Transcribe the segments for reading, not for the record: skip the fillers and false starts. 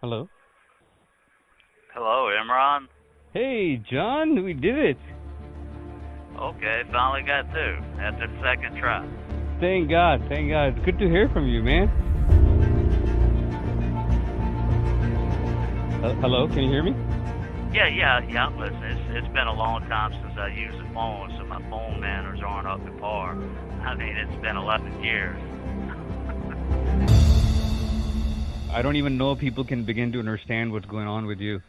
Hello. Hello, Imran. Hey, John, we did it. Okay, finally got through after the second try. Thank God, thank God. It's good to hear from you, man. Hello, can you hear me? Yeah, I'm listening. It's been a long time since I used the phone, so my phone manners aren't up to par. I mean, it's been 11 years. I don't even know if people can begin to understand what's going on with you.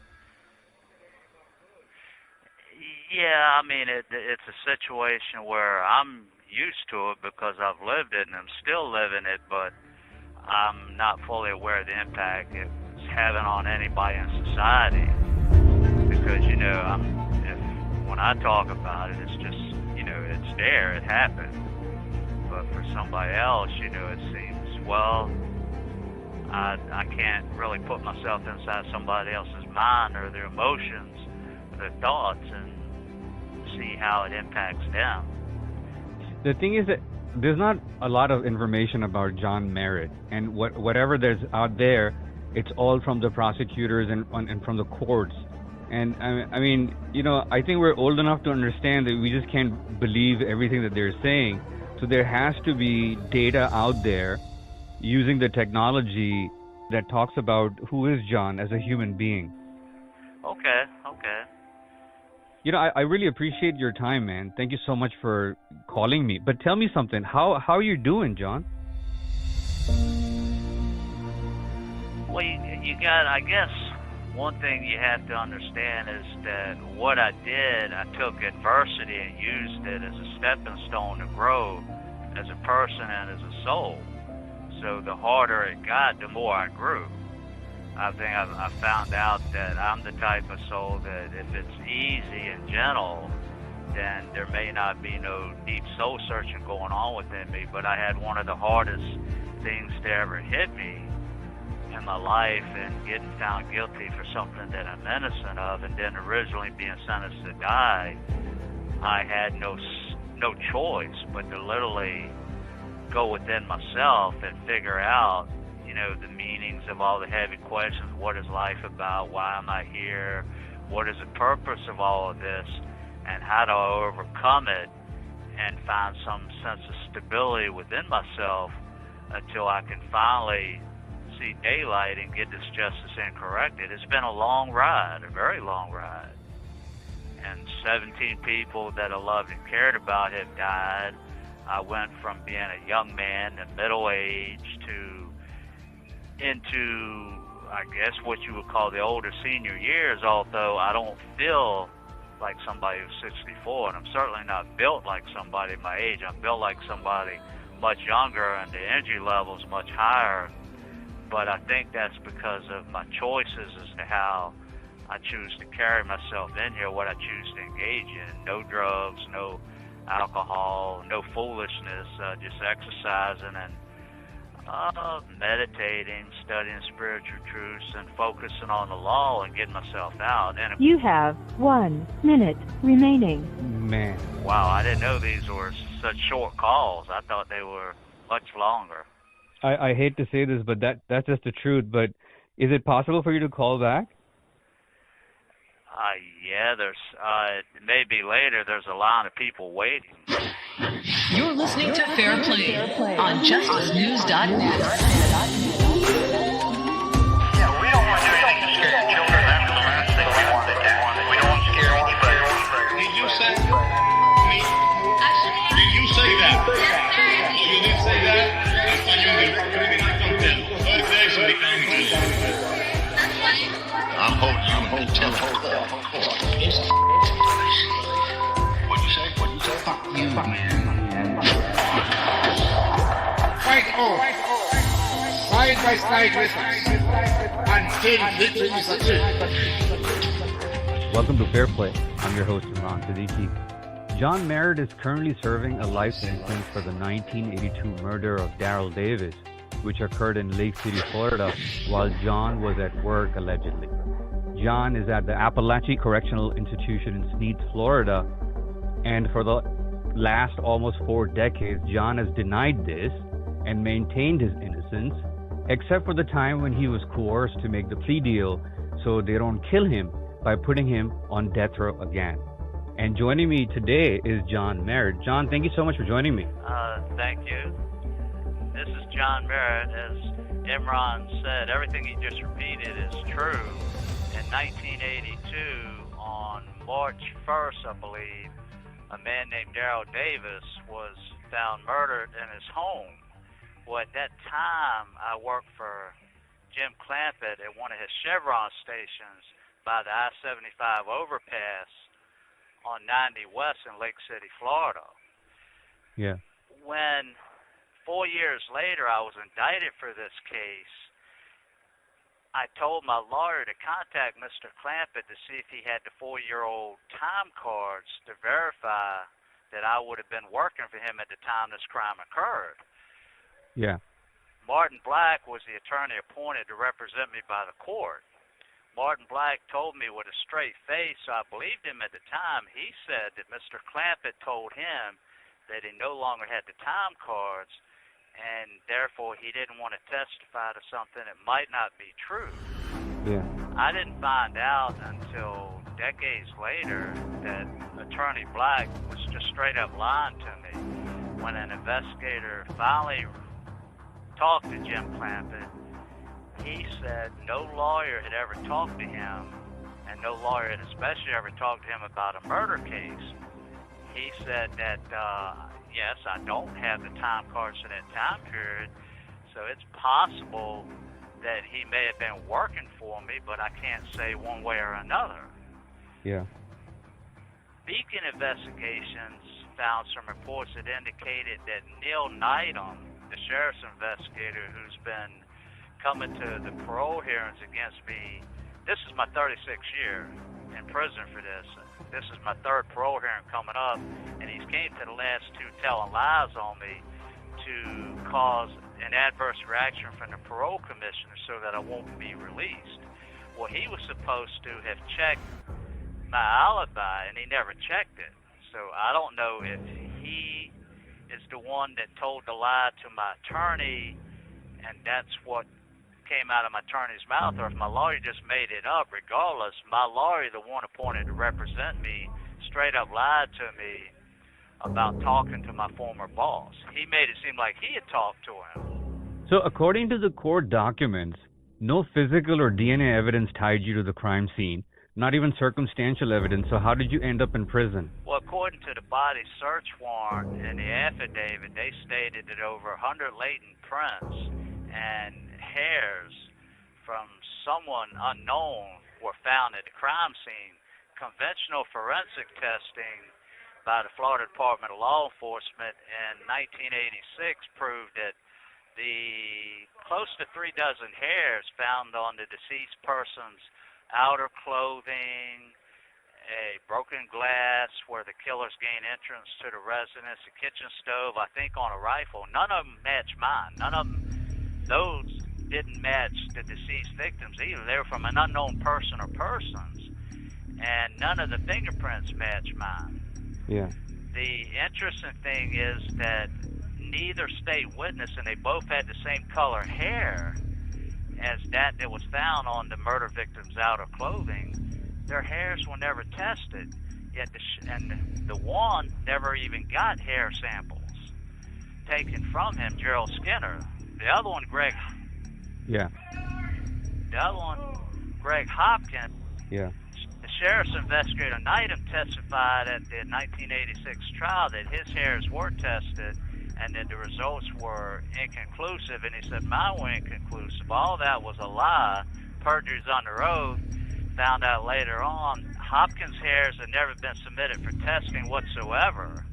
Yeah, I mean, it's a situation where I'm used to it because I've lived it and I'm still living it, but I'm not fully aware of the impact it's having on anybody in society. Because, when I talk about it, it's just, it's there, it happened. But for somebody else, it seems, well, I can't really put myself inside somebody else's mind or their emotions, their thoughts, and see how it impacts them. The thing is that there's not a lot of information about John Merritt, and whatever there's out there, it's all from the prosecutors and from the courts. And I mean, I think we're old enough to understand that we just can't believe everything that they're saying. So there has to be data out there using the technology that talks about who is John as a human being. Okay. I really appreciate your time, man. Thank you so much for calling me. But tell me something. How are you doing, John? Well, you got, I guess, one thing you have to understand is that what I did, I took adversity and used it as a stepping stone to grow as a person and as a soul. So the harder it got, the more I grew. I think I found out that I'm the type of soul that if it's easy and gentle, then there may not be no deep soul searching going on within me. But I had one of the hardest things to ever hit me in my life, and getting found guilty for something that I'm innocent of, and then originally being sentenced to die. I had no choice but to literally go within myself and figure out the meanings of all the heavy questions. What is life about? Why am I here? What is the purpose of all of this? And how do I overcome it and find some sense of stability within myself until I can finally see daylight and get this justice corrected? It's been a long ride, a very long ride. And 17 people that I loved and cared about have died. I went from being a young man to middle age into, I guess, what you would call the older senior years, although I don't feel like somebody who's 64, and I'm certainly not built like somebody my age. I'm built like somebody much younger, and the energy level is much higher. But I think that's because of my choices as to how I choose to carry myself in here, what I choose to engage in. No drugs, no alcohol, no foolishness, just exercising and meditating, studying spiritual truths, and focusing on the law and getting myself out. And you have 1 minute remaining. Man. Wow, I didn't know these were such short calls. I thought they were much longer. I hate to say this, but that's just the truth. But is it possible for you to call back? Yeah, there's maybe later. There's a line of people waiting. You're listening to Fair Play on JusticeNews.net. Yeah, we don't want to do anything to scare children. That's the last thing we want to do. We don't want to scare anybody. Did you say me? Did you say that? You did say that? That's why you did. I'm holding you until What'd you say? Fuck you, man. Fight on. Side by side with us. Until victory is achieved. Welcome to Fair Play. I'm your host, Imran Siddiqui. John Merritt is currently serving a life sentence for the 1982 murder of Darrell Davis, which occurred in Lake City, Florida, while John was at work, allegedly. John is at the Appalachia Correctional Institution in Sneed, Florida, and for the last almost 4 decades, John has denied this and maintained his innocence, except for the time when he was coerced to make the plea deal so they don't kill him by putting him on death row again. And joining me today is John Merritt. John, thank you so much for joining me. Thank you. This is John Merritt. As Imran said, everything he just repeated is true. In 1982, on March 1st, I believe, a man named Darrell Davis was found murdered in his home. Well, at that time, I worked for Jim Clampett at one of his Chevron stations by the I-75 overpass on 90 West in Lake City, Florida. Yeah. When 4 years later I was indicted for this case, I told my lawyer to contact Mr. Clampett to see if he had the 4-year-old time cards to verify that I would have been working for him at the time this crime occurred. Yeah. Martin Black was the attorney appointed to represent me by the court. Martin Black told me with a straight face, so I believed him at the time. He said that Mr. Clampett told him that he no longer had the time cards, and therefore he didn't want to testify to something that might not be true. Yeah. I didn't find out until decades later that Attorney Black was just straight up lying to me. When an investigator finally talked to Jim Clampett, he said no lawyer had ever talked to him, and no lawyer had especially ever talked to him about a murder case. He said that, yes, I don't have the time cards for that time period, so it's possible that he may have been working for me, but I can't say one way or another. Yeah. Beacon investigations found some reports that indicated that Neil Needham, the sheriff's investigator who's been coming to the parole hearings against me, this is my 36th year in prison for this. This is my third parole hearing coming up, and he's came to the last two telling lies on me to cause an adverse reaction from the parole commissioner so that I won't be released. Well, he was supposed to have checked my alibi, and he never checked it. So I don't know if he is the one that told the lie to my attorney, and that's what came out of my attorney's mouth, or if my lawyer just made it up. Regardless, my lawyer, the one appointed to represent me, straight up lied to me about talking to my former boss. He made it seem like he had talked to him. So according to the court documents, no physical or DNA evidence tied you to the crime scene, not even circumstantial evidence. So how did you end up in prison? Well, according to the body search warrant and the affidavit, they stated that over 100 latent prints and hairs from someone unknown were found at the crime scene. Conventional forensic testing by the Florida Department of Law Enforcement in 1986 proved that the close to 3 dozen hairs found on the deceased person's outer clothing, a broken glass where the killers gained entrance to the residence, a kitchen stove, I think on a rifle, none of them matched mine. None of them, those didn't match the deceased victims either. They were from an unknown person or persons, and none of the fingerprints matched mine. Yeah. The interesting thing is that neither state witness, and they both had the same color hair as that was found on the murder victim's outer clothing, their hairs were never tested. Yet the one never even got hair samples taken from him, Gerald Skinner. The other one, Greg. Yeah. The other one, Greg Hopkins. Yeah. The sheriff's investigator Needham testified at the 1986 trial that his hairs were tested and that the results were inconclusive, and he said mine were inconclusive. All that was a lie. Perjury's under oath. Found out later on, Hopkins' hairs had never been submitted for testing whatsoever,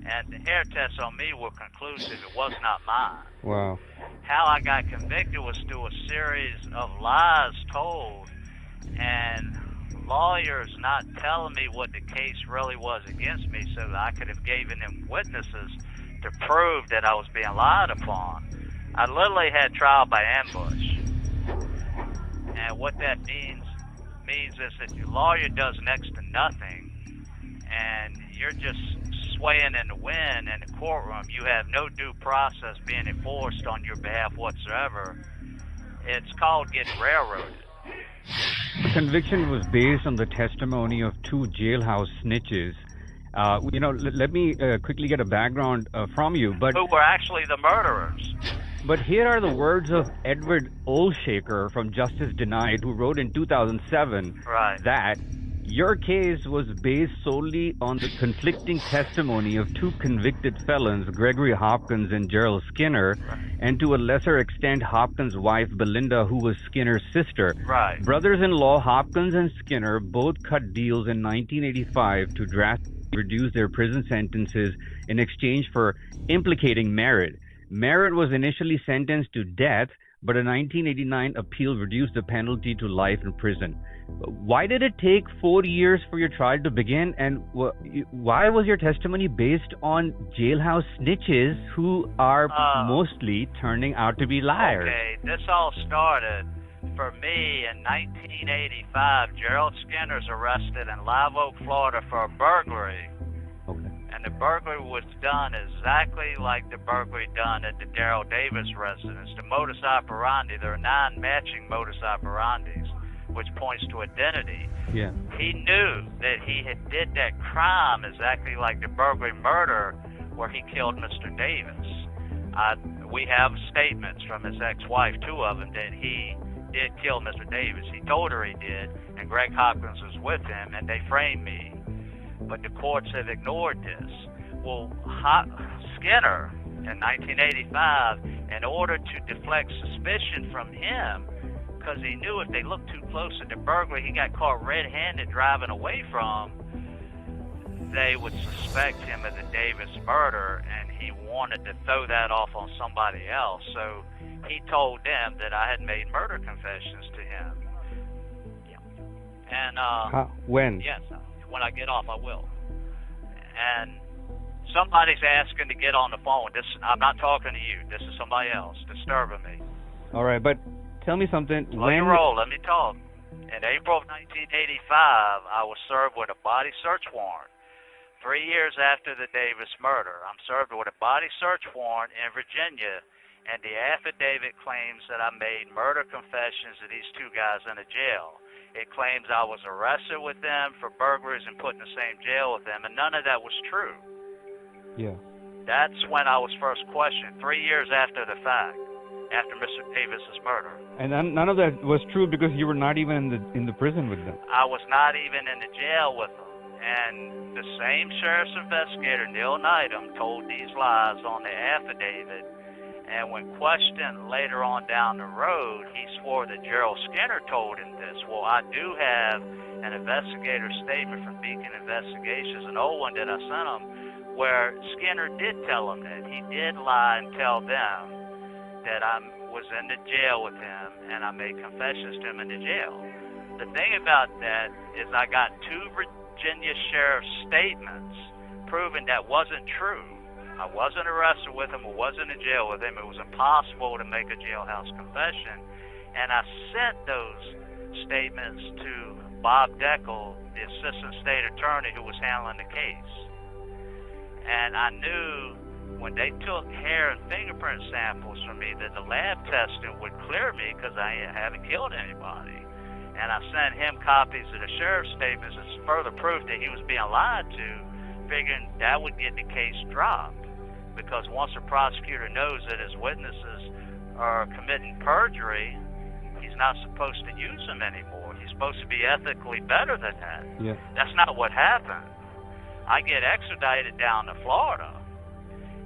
and the hair tests on me were conclusive. It was not mine. Wow. How I got convicted was through a series of lies told, and lawyers not telling me what the case really was against me so that I could have given them witnesses to prove that I was being lied upon. I literally had trial by ambush. And what that means is that your lawyer does next to nothing, and you're just swaying in the wind in the courtroom. You have no due process being enforced on your behalf whatsoever. It's called getting railroaded. The conviction was based on the testimony of two jailhouse snitches. Let me quickly get a background from you. But Who were actually the murderers. But here are the words of Edward Olshaker from Justice Denied, who wrote in 2007 that your case was based solely on the conflicting testimony of two convicted felons, Gregory Hopkins and Gerald Skinner, and to a lesser extent, Hopkins' wife, Belinda, who was Skinner's sister. Right. Brothers-in-law Hopkins and Skinner both cut deals in 1985 to drastically reduce their prison sentences in exchange for implicating Merritt. Merritt was initially sentenced to death, but a 1989 appeal reduced the penalty to life in prison. Why did it take 4 years for your trial to begin, and why was your testimony based on jailhouse snitches who are mostly turning out to be liars? Okay, this all started for me in 1985. Gerald Skinner's arrested in Live Oak, Florida for a burglary. Okay. And the burglary was done exactly like the burglary done at the Darrell Davis residence. The modus operandi, there are 9 matching modus operandis, which points to identity. Yeah. He knew that he had did that crime exactly like the burglary murder where he killed Mr. Davis. We have statements from his ex-wife, 2 of them, that he did kill Mr. Davis. He told her he did, and Greg Hopkins was with him, and they framed me. But the courts have ignored this. Well, Skinner, in 1985, in order to deflect suspicion from him, because he knew if they looked too close at the burglary he got caught red-handed driving away from, they would suspect him of the Davis murder, and he wanted to throw that off on somebody else. So he told them that I had made murder confessions to him. Yeah. And when? Yes, when I get off, I will. And somebody's asking to get on the phone. I'm not talking to you. This is somebody else disturbing me. All right, but tell me something. Let me roll. Let me talk. In April of 1985, I was served with a body search warrant. 3 years after the Davis murder, I'm served with a body search warrant in Virginia, and the affidavit claims that I made murder confessions to these 2 guys in a jail. It claims I was arrested with them for burglaries and put in the same jail with them, and none of that was true. Yeah. That's when I was first questioned, 3 years after the fact, after Mr. Davis's murder. And none of that was true because you were not even in the prison with them. I was not even in the jail with them. And the same sheriff's investigator, Neil Needham, told these lies on the affidavit. And when questioned later on down the road, he swore that Gerald Skinner told him this. Well, I do have an investigator statement from Beacon Investigations, an old one that I sent him, where Skinner did tell him that. He did lie and tell them that I was in the jail with him and I made confessions to him in the jail. The thing about that is I got 2 Virginia sheriff's statements proving that wasn't true. I wasn't arrested with him, I wasn't in jail with him. It was impossible to make a jailhouse confession. And I sent those statements to Bob Deckel, the assistant state attorney who was handling the case. And I knew when they took hair and fingerprint samples from me that the lab testing would clear me because I haven't killed anybody. And I sent him copies of the sheriff's statements as further proof that he was being lied to, figuring that would get the case dropped. Because once a prosecutor knows that his witnesses are committing perjury, he's not supposed to use them anymore. He's supposed to be ethically better than that. Yeah. That's not what happened. I get extradited down to Florida,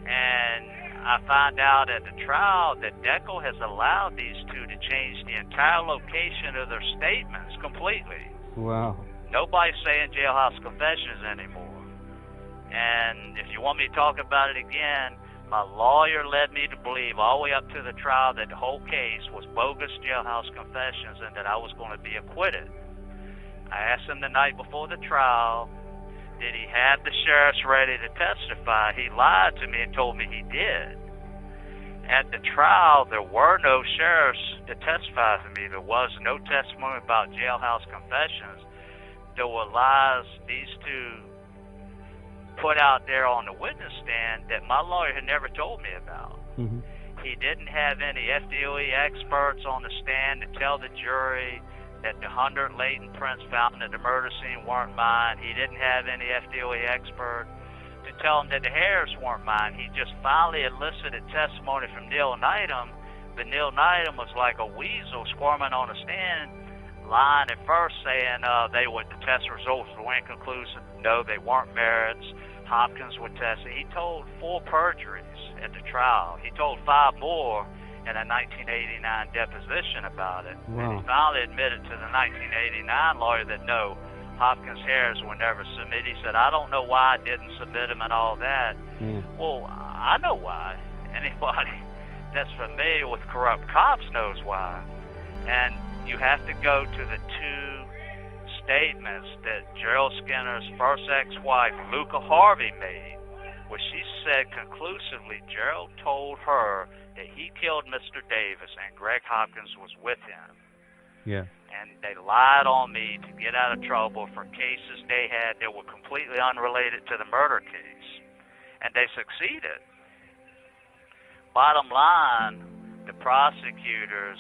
and I find out at the trial that Deckel has allowed these 2 to change the entire location of their statements completely. Wow. Nobody's saying jailhouse confessions anymore. And if you want me to talk about it again, my lawyer led me to believe all the way up to the trial that the whole case was bogus jailhouse confessions and that I was going to be acquitted. I asked him the night before the trial, did he have the sheriffs ready to testify? He lied to me and told me he did. At the trial, there were no sheriffs to testify for me. There was no testimony about jailhouse confessions. There were lies these 2 put out there on the witness stand that my lawyer had never told me about. Mm-hmm. He didn't have any FDOE experts on the stand to tell the jury that the 100 latent prints found at the murder scene weren't mine. He didn't have any FDOE expert to tell him that the hairs weren't mine. He just finally elicited testimony from Neil Needham, but Neil Needham was like a weasel squirming on the stand, lying at first, saying the test results were inconclusive. No, they weren't Merritt's. Hopkins would test it. He told 4 perjuries at the trial. He told 5 more in a 1989 deposition about it. Wow. And he finally admitted to the 1989 lawyer that no, Hopkins' hairs were never submitted. He said, I don't know why I didn't submit them and all that. Well, I know why. Anybody that's familiar with corrupt cops knows why. And you have to go to the 2 statements that Gerald Skinner's first ex-wife, Luca Harvey, made, where she said conclusively Gerald told her that he killed Mr. Davis and Greg Hopkins was with him. Yeah. And they lied on me to get out of trouble for cases they had that were completely unrelated to the murder case. And they succeeded. Bottom line, the prosecutors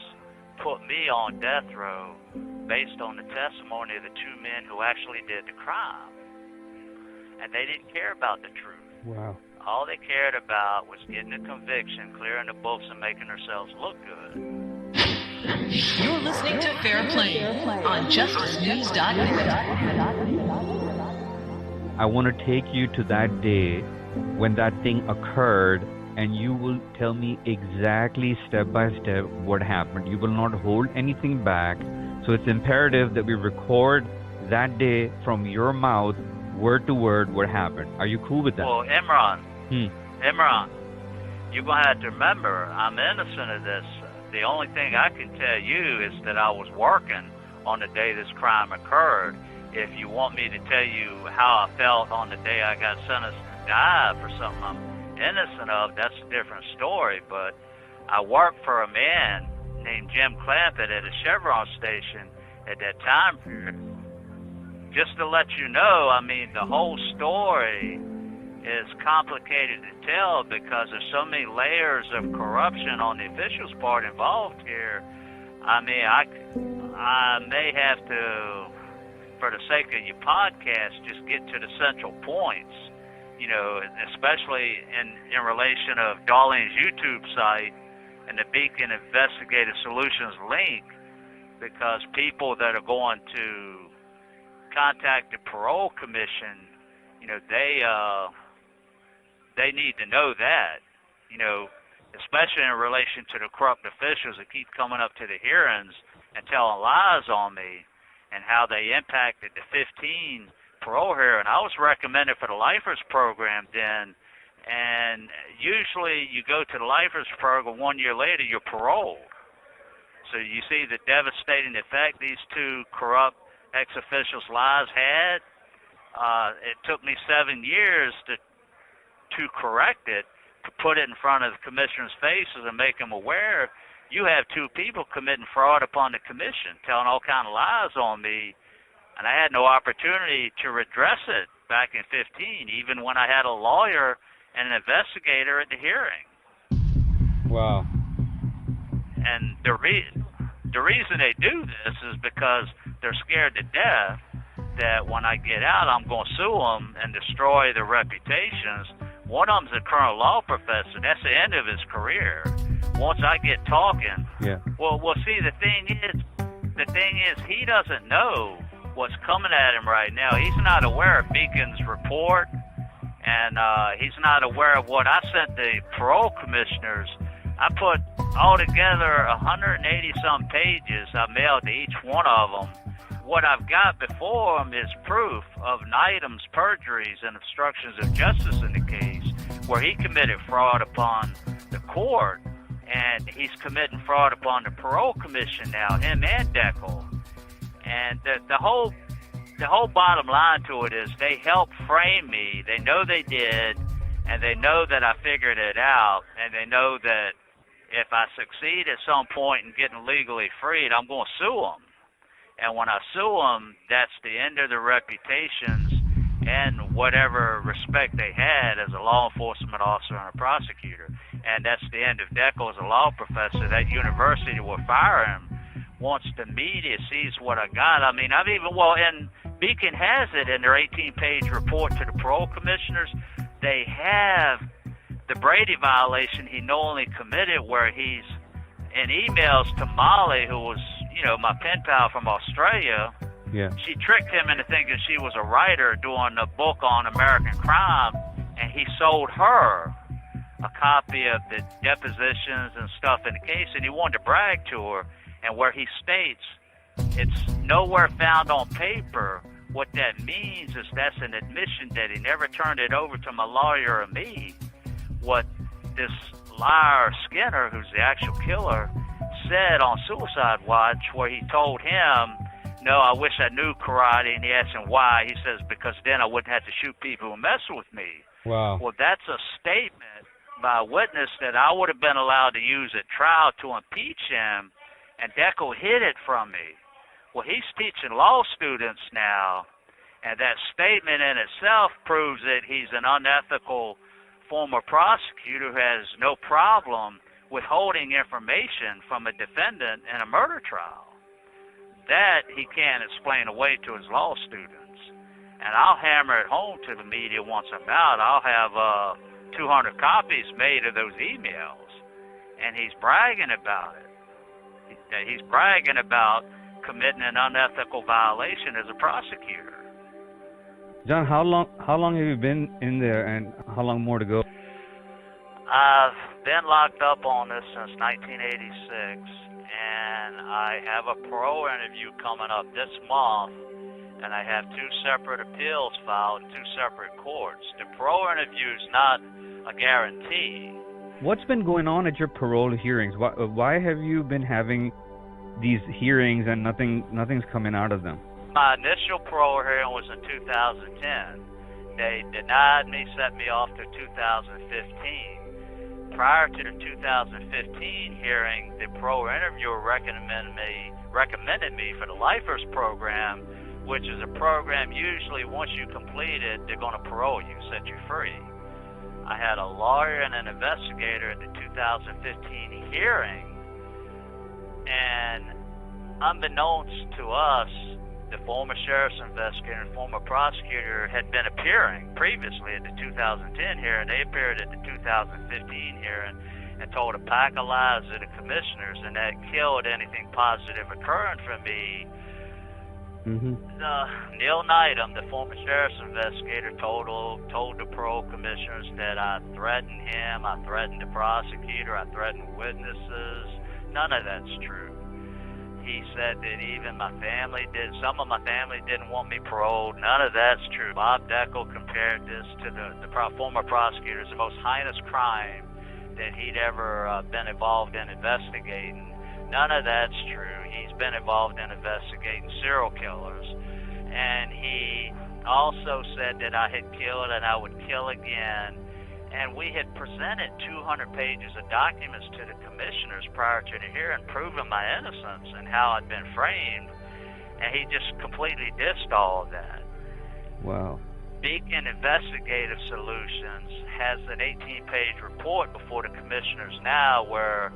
put me on death row based on the testimony of the 2 men who actually did the crime. And they didn't care about the truth. Wow. All they cared about was getting a conviction, clearing the books, and making themselves look good. You're listening to Fair Play on JusticeNews.net. I want to take you to that day when that thing occurred, and you will tell me exactly step by step what happened. You will not hold anything back. So it's imperative that we record that day from your mouth, word to word, what happened. Are you cool with that? Well, Imran, you're going to have to remember, I'm innocent of this. The only thing I can tell you is that I was working on the day this crime occurred. If you want me to tell you how I felt on the day I got sentenced to die for something I'm innocent of, that's a different story. But I worked for a man named Jim Clampett at a Chevron station at that time period. Just to let you know, I mean, the whole story is complicated to tell because there's so many layers of corruption on the officials' part involved here. I mean, I may have to, for the sake of your podcast, just get to the central points, you know, especially in relation of Darlene's YouTube site and the Beacon Investigative Solutions link, because people that are going to contact the parole commission, you know, they need to know that, you know, especially in relation to the corrupt officials that keep coming up to the hearings and telling lies on me and how they impacted the 15 parole hearing. I was recommended for the Lifers program then, and usually you go to the Lifers program 1 year later, you're paroled. So you see the devastating effect these 2 corrupt ex-officials' lies had. It took me 7 years to correct it, to put it in front of the commissioner's faces and make them aware. You have 2 people committing fraud upon the commission, telling all kind of lies on me, and I had no opportunity to redress it back in 15, even when I had a lawyer and an investigator at the hearing. Wow. And the reason they do this is because they're scared to death that when I get out, I'm going to sue them and destroy their reputations. One of them's a current law professor. That's the end of his career. Once I get talking, well, see, the thing is, he doesn't know what's coming at him right now. He's not aware of Beacon's report, and he's not aware of what I sent the parole commissioners. I put altogether 180-some pages I mailed to each one of them. What I've got before him is proof of Needham's perjuries and obstructions of justice in the case, where he committed fraud upon the court, and he's committing fraud upon the parole commission now, him and Deckel. And the whole bottom line to it is they helped frame me. They know they did, and they know that I figured it out, and they know that if I succeed at some point in getting legally freed, I'm going to sue them. And when I sue them, that's the end of their reputations and whatever respect they had as a law enforcement officer and a prosecutor. and that's the end of Deco as a law professor. That university will fire him once the media sees what I got. I mean, and Beacon has it in their 18-page report to the parole commissioners. They have the Brady violation he knowingly committed, where he's in emails to Molly, who was, my pen pal from Australia. Yeah. She tricked him into thinking she was a writer doing a book on American crime, and he sold her a copy of the depositions and stuff in the case, and he wanted to brag to her. And where he states it's nowhere found on paper, what that means is that's an admission that he never turned it over to my lawyer or me. What this liar Skinner, who's the actual killer, said on Suicide Watch, where he told him, no, I wish I knew karate, and he asked him why. He says, because then I wouldn't have to shoot people who mess with me. Wow. Well, that's a statement by a witness that I would have been allowed to use at trial to impeach him, and Deco hid it from me. Well, he's teaching law students now, and that statement in itself proves that he's an unethical former prosecutor who has no problem withholding information from a defendant in a murder trial. That he can't explain away to his law students. And I'll hammer it home to the media once I'm out. I'll have 200 copies made of those emails. And he's bragging about it. He's bragging about committing an unethical violation as a prosecutor. John, how long have you been in there, and how long more to go? I've been locked up on this since 1986, and I have a parole interview coming up this month, and I have 2 separate appeals filed in 2 separate courts. The parole interview is not a guarantee. What's been going on at your parole hearings? Why have you been having these hearings and nothing's coming out of them? My initial parole hearing was in 2010. They denied me, set me off to 2015. Prior to the 2015 hearing, the parole interviewer recommended me for the Lifers program, which is a program usually once you complete it, they're going to parole you, set you free. I had a lawyer and an investigator at the 2015 hearing, and unbeknownst to us, the former sheriff's investigator and former prosecutor had been appearing previously at the 2010 hearing. They appeared at the 2015 hearing and told a pack of lies to the commissioners, and that killed anything positive occurring for me. Neil Knightham, the former sheriff's investigator, told the parole commissioners that I threatened him, I threatened the prosecutor, I threatened witnesses. None of that's true. He said that even some of my family didn't want me paroled. None of that's true. Bob Deco compared this to the former prosecutor as the most heinous crime that he'd ever been involved in investigating. None of that's true. He's been involved in investigating serial killers. And he also said that I had killed and I would kill again. And we had presented 200 pages of documents to the commissioners prior to the hearing proving my innocence and how I'd been framed. And he just completely dissed all of that. Wow. Beacon Investigative Solutions has an 18-page report before the commissioners now where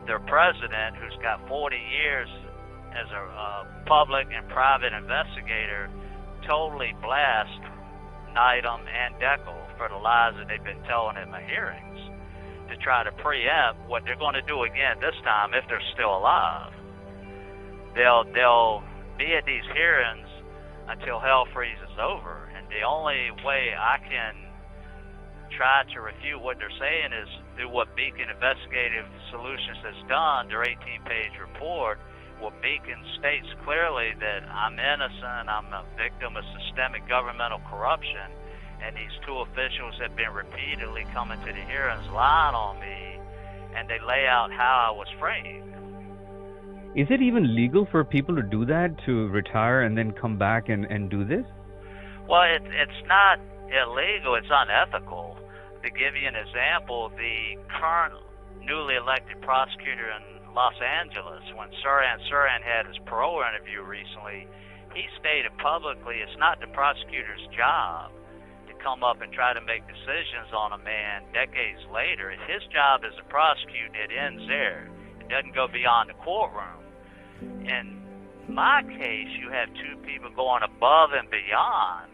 their president, who's got 40 years as a public and private investigator, totally blasts Knightham and Deco for the lies that they've been telling at my hearings to try to preempt what they're going to do again this time if they're still alive. They'll be at these hearings until hell freezes over, and the only way I can try to refute what they're saying is through what Beacon Investigative Solutions has done, their 18-page report. Well, Beacon states clearly that I'm innocent, I'm a victim of systemic governmental corruption, and these 2 officials have been repeatedly coming to the hearings lying on me, and they lay out how I was framed. Is it even legal for people to do that, to retire and then come back and do this? Well, it's not illegal, it's unethical. To give you an example, the current newly elected prosecutor in Los Angeles, when Sirhan had his parole interview recently, he stated publicly it's not the prosecutor's job to come up and try to make decisions on a man decades later. His job as a prosecutor, it ends there. It doesn't go beyond the courtroom. In my case, you have two people going above and beyond,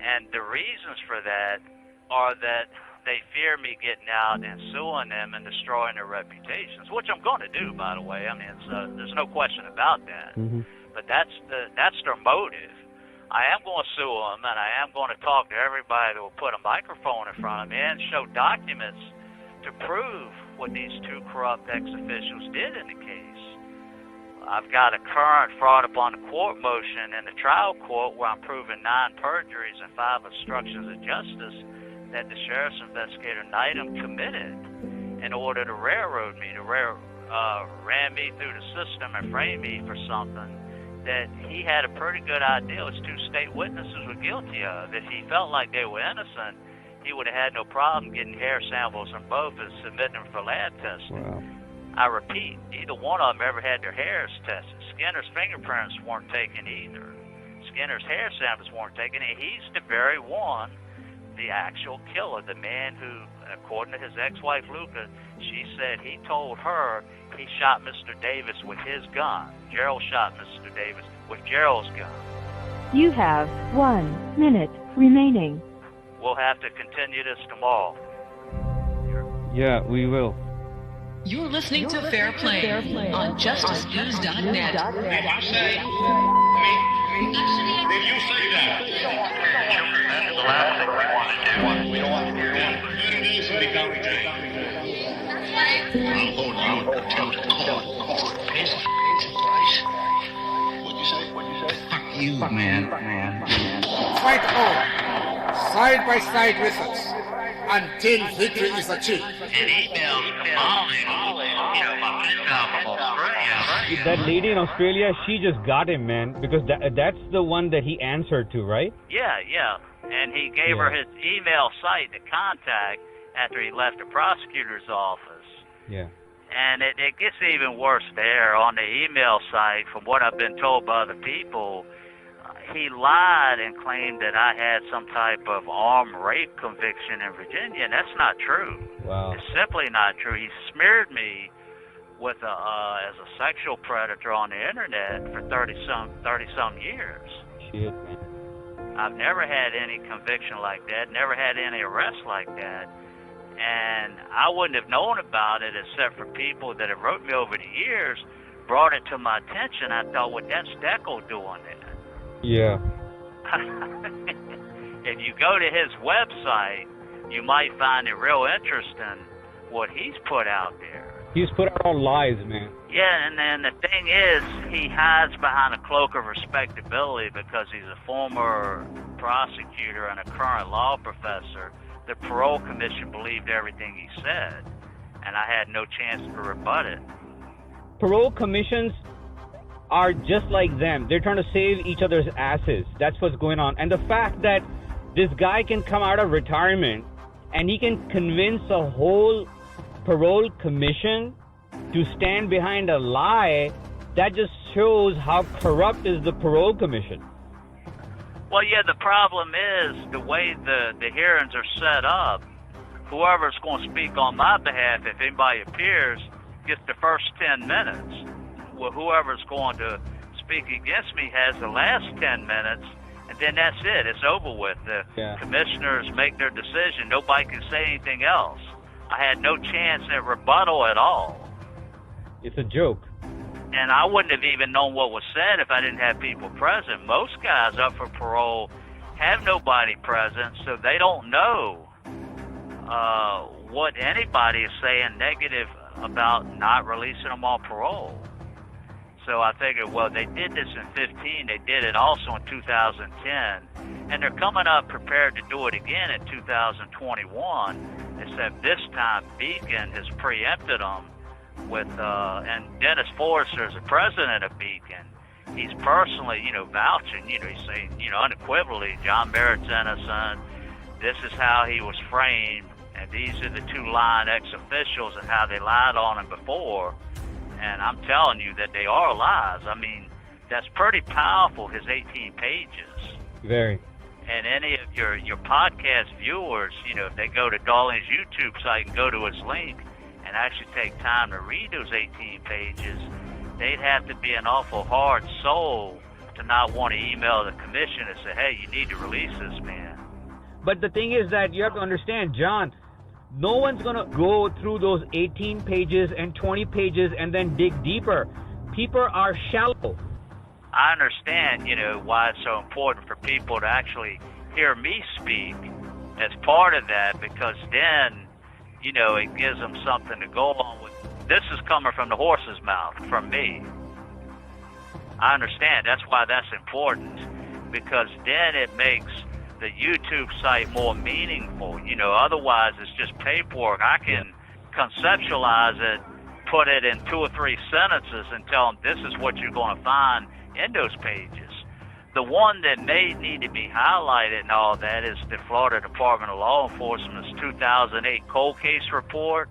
and the reasons for that are that they fear me getting out and suing them and destroying their reputations, which I'm going to do, by the way. I mean, there's no question about that. Mm-hmm. But that's their motive. I am going to sue them, and I am going to talk to everybody that will put a microphone in front of me and show documents to prove what these two corrupt ex-officials did in the case. I've got a current fraud upon the court motion in the trial court where I'm proving 9 perjuries and 5 obstructions of justice that the sheriff's investigator Knightham committed in order to railroad me, to ran me through the system and frame me for something that he had a pretty good idea his 2 state witnesses were guilty of. If he felt like they were innocent, he would have had no problem getting hair samples from both and submitting them for lab testing. Wow. I repeat, neither one of them ever had their hairs tested. Skinner's fingerprints weren't taken either. Skinner's hair samples weren't taken, and he's the very one, the actual killer, the man who, according to his ex-wife Luca, she said he told her he shot Mr. Davis with his gun. Gerald shot Mr. Davis with Gerald's gun. You have 1 minute remaining. We'll have to continue this tomorrow. Yeah, we will. You're listening to Fair Play on JusticeNews.net. Did you say? Did you say that? Children, that's the last thing we want to do. We don't want to do that. 30 days will become jail. I'll hold you in contempt of court. What'd you say? Fuck you, man. Fight on, side by side with us, until victory is achieved. And emails calling, my friend from Australia. That lady in Australia, she just got him, man, because that's the one that he answered to, right? Yeah. And he gave her his email site to contact after he left the prosecutor's office. Yeah. And it gets even worse there on the email site. From what I've been told by other people, he lied and claimed that I had some type of armed rape conviction in Virginia, and that's not true. Wow. It's simply not true. He smeared me with as a sexual predator on the internet for 30 some years. Shit, man. I've never had any conviction like that, never had any arrest like that. And I wouldn't have known about it except for people that have wrote me over the years, brought it to my attention. I thought, well, that's Deco doing that. Yeah. If you go to his website, you might find it real interesting what he's put out there. He's put out all lies, man. Yeah, and then the thing is, he hides behind a cloak of respectability because he's a former prosecutor and a current law professor. The parole commission believed everything he said, and I had no chance to rebut it. Parole commissions are just like them. They're trying to save each other's asses. That's what's going on. And the fact that this guy can come out of retirement and he can convince a whole parole commission to stand behind a lie, that just shows how corrupt is the parole commission. Well, yeah, the problem is the way the hearings are set up. Whoever's going to speak on my behalf, if anybody appears, gets the first 10 minutes. Well, whoever's going to speak against me has the last 10 minutes, and then that's it. It's over with. The commissioners make their decision. Nobody can say anything else. I had no chance at rebuttal at all. It's a joke. And I wouldn't have even known what was said if I didn't have people present. Most guys up for parole have nobody present, so they don't know what anybody is saying negative about not releasing them on parole. So I figured, well, they did this in 15, they did it also in 2010, and they're coming up prepared to do it again in 2021, except this time Beacon has preempted them with, and Dennis Forrester is the president of Beacon. He's personally, vouching, he's saying, unequivocally, John Merritt's innocent, this is how he was framed, and these are the 2 lying ex-officials and how they lied on him before. And I'm telling you that they are lies. I mean, that's pretty powerful, his 18 pages. Very. And any of your podcast viewers, if they go to Darlene's YouTube site and go to his link and actually take time to read those 18 pages, they'd have to be an awful hard soul to not want to email the commission and say, hey, you need to release this, man. But the thing is that you have to understand, John, no one's going to go through those 18 pages and 20 pages and then dig deeper. People are shallow. I understand, why it's so important for people to actually hear me speak as part of that, because then, it gives them something to go on with. This is coming from the horse's mouth, from me. I understand. That's why that's important, because then it makes the YouTube site more meaningful. Otherwise it's just paperwork. I can conceptualize it, put it in 2 or 3 sentences and tell them this is what you're going to find in those pages. The one that may need to be highlighted and all that is the Florida Department of Law Enforcement's 2008 cold case report,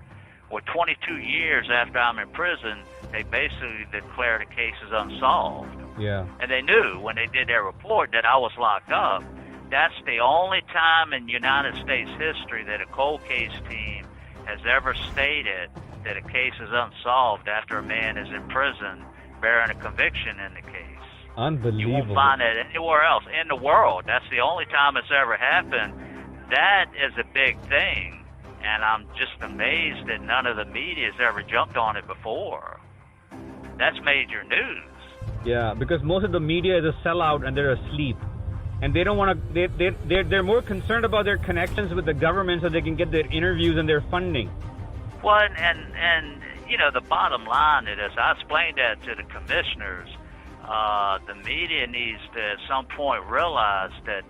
where 22 years after I'm in prison, they basically declared the case as unsolved. Yeah. And they knew when they did their report that I was locked up. That's the only time in United States history that a cold case team has ever stated that a case is unsolved after a man is in prison bearing a conviction in the case. Unbelievable. You won't find it anywhere else in the world. That's the only time it's ever happened. That is a big thing, and I'm just amazed that none of the media has ever jumped on it before. That's major news. Yeah, because most of the media is a sellout and they're asleep. And they don't want to, they're more concerned about their connections with the government so they can get their interviews and their funding. Well, and the bottom line is, I explained that to the commissioners, the media needs to at some point realize that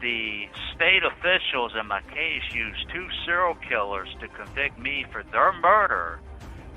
the state officials in my case used 2 serial killers to convict me for their murder,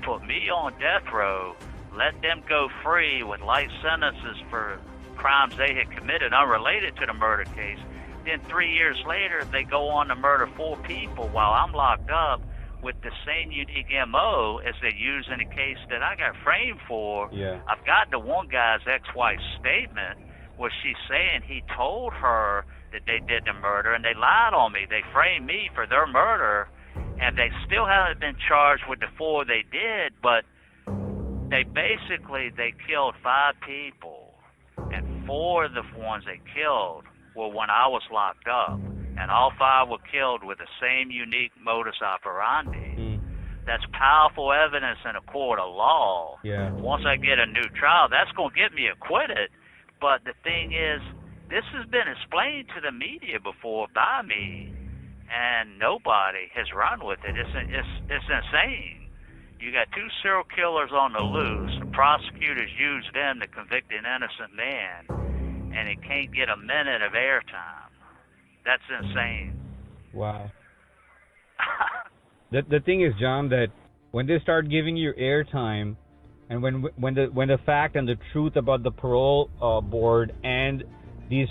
put me on death row, let them go free with light sentences for crimes they had committed unrelated to the murder case. Then 3 years later, they go on to murder 4 people while I'm locked up with the same unique MO as they use in the case that I got framed for. Yeah. I've got the one guy's ex-wife's statement where she's saying he told her that they did the murder, and they lied on me. They framed me for their murder, and they still haven't been charged with the 4 they did, but they killed 5 people, and 4 of the ones they killed were when I was locked up, and all 5 were killed with the same unique modus operandi. That's powerful evidence in a court of law. Yeah. Once I get a new trial, that's going to get me acquitted. But the thing is, this has been explained to the media before by me, and nobody has run with it. It's insane. You got 2 serial killers on the loose. The prosecutors use them to convict an innocent man, and it can't get a minute of airtime. That's insane. Wow. The thing is, John, that when they start giving you airtime, and when the fact and the truth about the parole board and these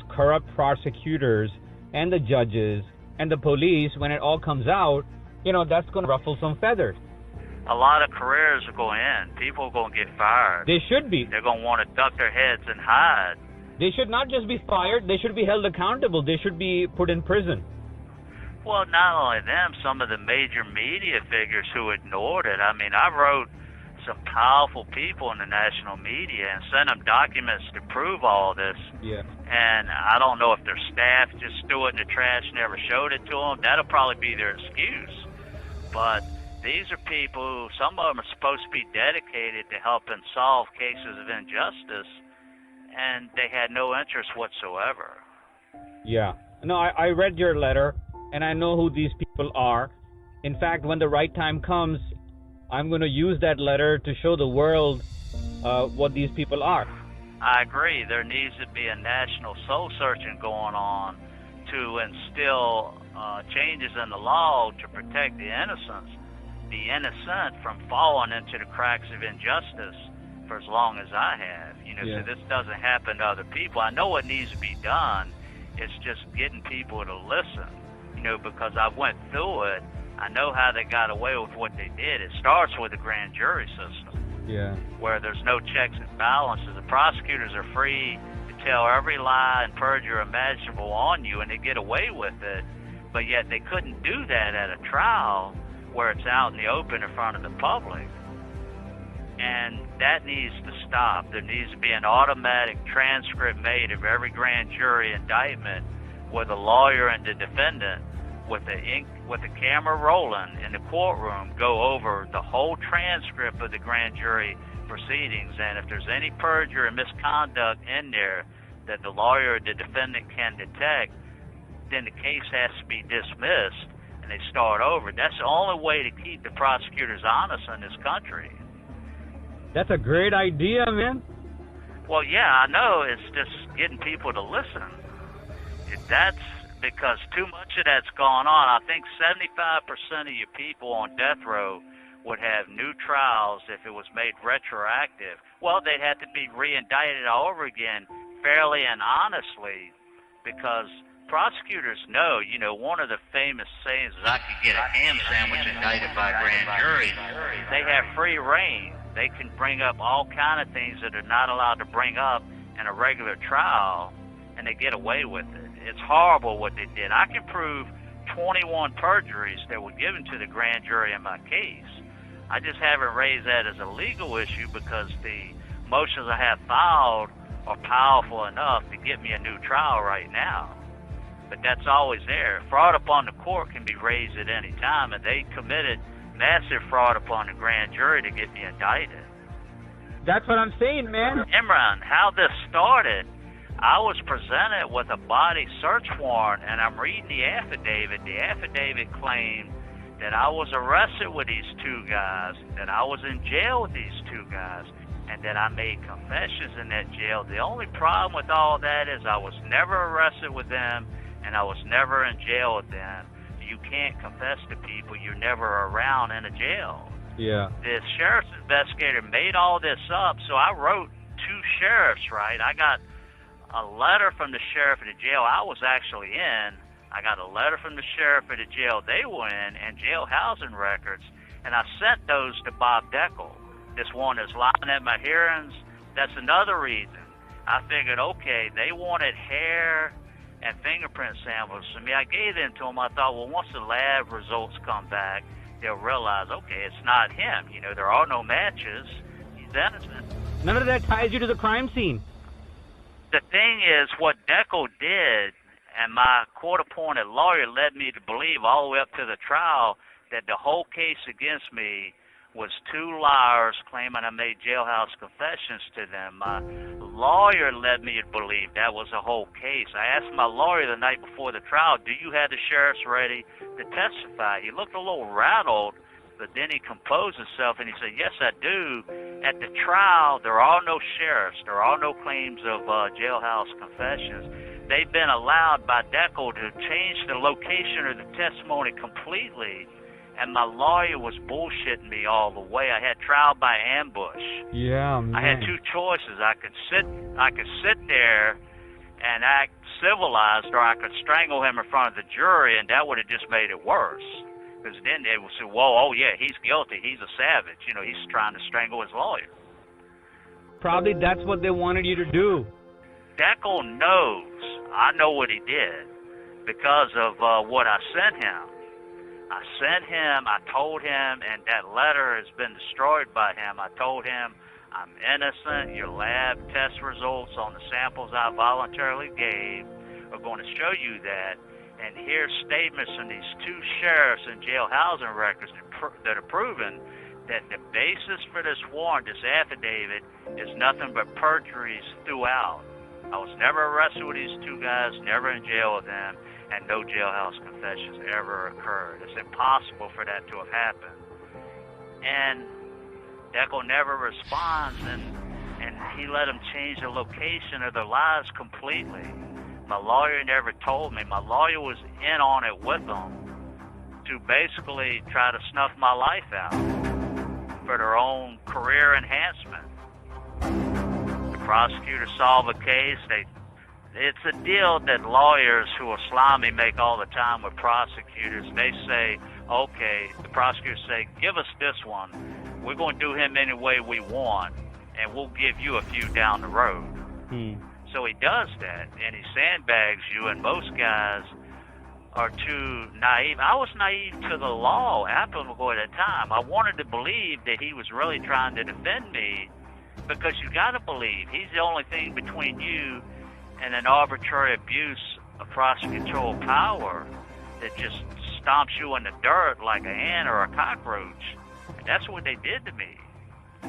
corrupt prosecutors and the judges and the police, when it all comes out, that's going to ruffle some feathers. A lot of careers are going to end. People are going to get fired. They should be. They're going to want to duck their heads and hide. They should not just be fired. They should be held accountable. They should be put in prison. Well, not only them, some of the major media figures who ignored it. I mean, I wrote some powerful people in the national media and sent them documents to prove all this. Yeah. And I don't know if their staff just threw it in the trash, never showed it to them. That'll probably be their excuse. But these are people who, some of them are supposed to be dedicated to helping solve cases of injustice, and they had no interest whatsoever. Yeah. No, I read your letter, and I know who these people are. In fact, when the right time comes, I'm going to use that letter to show the world what these people are. I agree. There needs to be a national soul searching going on to instill changes in the law to protect the innocent from falling into the cracks of injustice for as long as I have. So this doesn't happen to other people. I know what needs to be done. It's just getting people to listen, because I went through it. I know how they got away with what they did. It starts with the grand jury system, Yeah. where there's no checks and balances. The prosecutors are free to tell every lie and perjury imaginable on you, and they get away with it. But yet they couldn't do that at a trial where it's out in the open in front of the public. And that needs to stop. There needs to be an automatic transcript made of every grand jury indictment where the lawyer and the defendant, with the camera rolling in the courtroom, go over the whole transcript of the grand jury proceedings. And if there's any perjury or misconduct in there that the lawyer or the defendant can detect, then the case has to be dismissed and they start over. That's the only way to keep the prosecutors honest in this country. That's a great idea, man. Well, yeah, I know. It's just getting people to listen. That's because too much of that's gone on. I think 75% of you people on death row would have new trials if it was made retroactive. Well, they'd have to be re-indicted all over again fairly and honestly, because prosecutors know, one of the famous sayings is, I could get a ham sandwich indicted by a grand jury. They have free reign. They can bring up all kind of things that are not allowed to bring up in a regular trial, and they get away with it. It's horrible what they did. I can prove 21 perjuries that were given to the grand jury in my case. I just haven't raised that as a legal issue because the motions I have filed are powerful enough to get me a new trial right now. But that's always there. Fraud upon the court can be raised at any time, and they committed massive fraud upon the grand jury to get me indicted. That's what I'm saying, man. Imran, how this started, I was presented with a body search warrant, and I'm reading the affidavit. The affidavit claimed that I was arrested with these two guys, that I was in jail with these two guys, and that I made confessions in that jail. The only problem with all that is I was never arrested with them, and I was never in jail with them. You can't confess to people you're never around in a jail. Yeah. The sheriff's investigator made all this up, so I wrote two sheriffs, right? I got a letter from the sheriff of the jail I was actually in. I got a letter from the sheriff of the jail they were in, and jail housing records, and I sent those to Bob Deckel. This one is lying at my hearings. That's another reason. I figured, okay, they wanted hair and fingerprint samples from me. I gave them to them. I thought, well, once the lab results come back, they'll realize, okay, it's not him. There are no matches. He's innocent. None of that ties you to the crime scene. The thing is, what Deckel did, and my court-appointed lawyer led me to believe all the way up to the trial, that the whole case against me was two liars claiming I made jailhouse confessions to them. My lawyer led me to believe that was the whole case. I asked my lawyer the night before the trial, do you have the sheriffs ready to testify? He looked a little rattled, but then he composed himself and he said, yes, I do. At the trial, there are no sheriffs. There are no claims of jailhouse confessions. They've been allowed by Deckel to change the location of the testimony completely. And my lawyer was bullshitting me all the way. I had trial by ambush. Yeah, man. I had two choices. I could sit there and act civilized, or I could strangle him in front of the jury, and that would have just made it worse. Because then they would say, whoa, oh yeah, he's guilty. He's a savage. He's trying to strangle his lawyer. Probably that's what they wanted you to do. Deckel knows. I know what he did because of what I sent him. I told him, and that letter has been destroyed by him. I told him, I'm innocent. Your lab test results on the samples I voluntarily gave are going to show you that. And here's statements from these two sheriffs and jail housing records that are proven that the basis for this warrant, this affidavit, is nothing but perjuries throughout. I was never arrested with these two guys, never in jail with them, and no jailhouse confessions ever occurred. It's impossible for that to have happened. And Deckel never responds, and he let them change the location of their lives completely. My lawyer never told me. My lawyer was in on it with them to basically try to snuff my life out for their own career enhancement. The prosecutors solve a case. It's a deal that lawyers who are slimy make all the time with prosecutors. They say, okay, the prosecutors say, give us this one. We're going to do him any way we want, and we'll give you a few down the road. So he does that, and he sandbags you, and most guys are too naive. I was naive to the law applicable at the time. I wanted to believe that he was really trying to defend me, because you got to believe he's the only thing between you and an arbitrary abuse of prosecutorial power that just stomps you in the dirt like an ant or a cockroach. And that's what they did to me.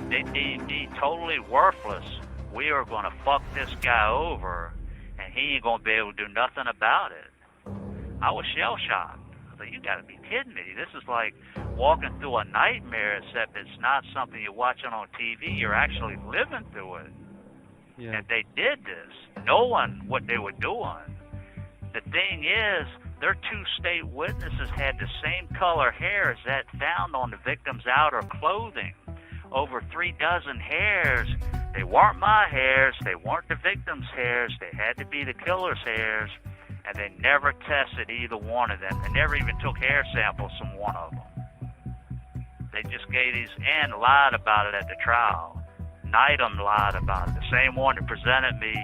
They deemed me totally worthless. We are going to fuck this guy over, and he ain't going to be able to do nothing about it. I was shell-shocked. I thought, you got to be kidding me. This is like walking through a nightmare, except it's not something you're watching on TV. You're actually living through it. Yeah. And they did this, knowing what they were doing. The thing is, their two state witnesses had the same color hairs that found on the victim's outer clothing. Over 36 hairs. They weren't my hairs. They weren't the victim's hairs. They had to be the killer's hairs. And they never tested either one of them. They never even took hair samples from one of them. They just gave these, and lied about it at the trial. Needham lied about it. The same one that presented me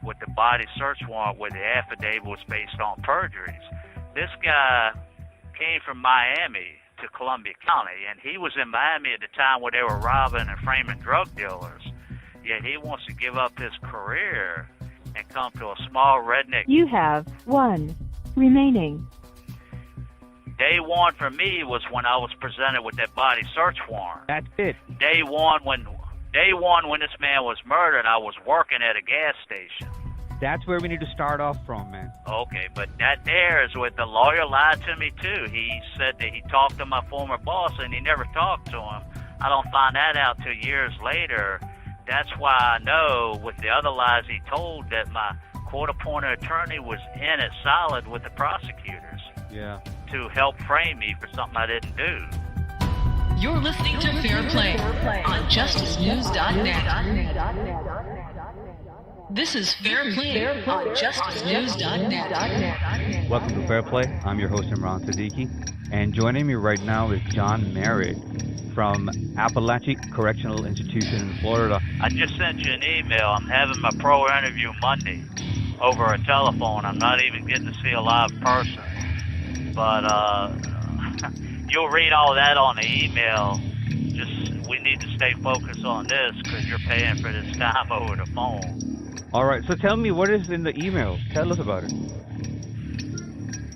with the body search warrant where the affidavit was based on perjuries. This guy came from Miami to Columbia County, and he was in Miami at the time where they were robbing and framing drug dealers. Yet he wants to give up his career and come to a small redneck. You have 1 remaining. Day one for me was when I was presented with that body search warrant. That's it. Day one when this man was murdered, I was working at a gas station. That's where we need to start off from, man. Okay, but that there is what the lawyer lied to me too. He said that he talked to my former boss, and he never talked to him. I don't find that out till years later. That's why I know with the other lies he told that my court-appointed attorney was in it solid with the prosecutors. Yeah. To help frame me for something I didn't do. You're listening to Fair Play on JusticeNews.net. This is Fair Play on JusticeNews.net. Welcome to Fair Play. I'm your host, Imran Siddiqui. And joining me right now is John Merritt from Appalachia Correctional Institution in Florida. I just sent you an email. I'm having my pro interview Monday over a telephone. I'm not even getting to see a live person. But you'll read all that on the email. Just, we need to stay focused on this because you're paying for this time over the phone. All right, so tell me, what is in the email? Tell us about it.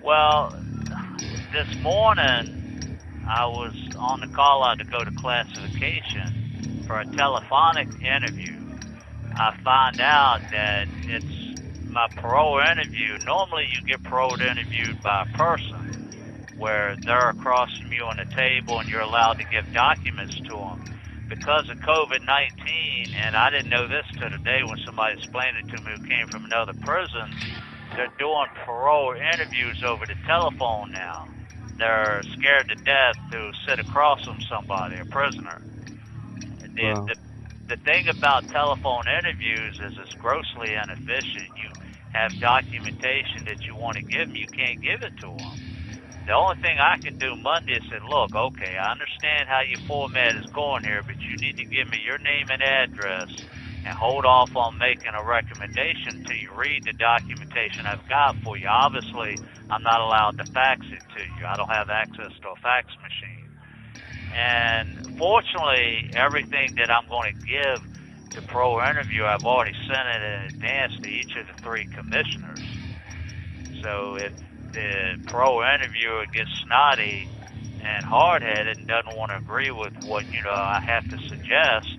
Well, this morning, I was on the call out to go to classification for a telephonic interview. I find out that it's my parole interview. Normally, you get parole interviewed by a person where they're across from you on the table and you're allowed to give documents to them. Because of COVID-19, and I didn't know this till today when somebody explained it to me who came from another prison, they're doing parole interviews over the telephone now. They're scared to death to sit across from somebody, a prisoner. Wow. The thing about telephone interviews is it's grossly inefficient. You have documentation that you want to give them, you can't give it to them. The only thing I can do Monday is say, look, okay, I understand how your format is going here, but you need to give me your name and address and hold off on making a recommendation until you read the documentation I've got for you. Obviously, I'm not allowed to fax it to you. I don't have access to a fax machine. And fortunately, everything that I'm going to give to pro interview, I've already sent it in advance to each of the 3 commissioners. So if the pro interviewer gets snotty and hard-headed and doesn't want to agree with what I have to suggest,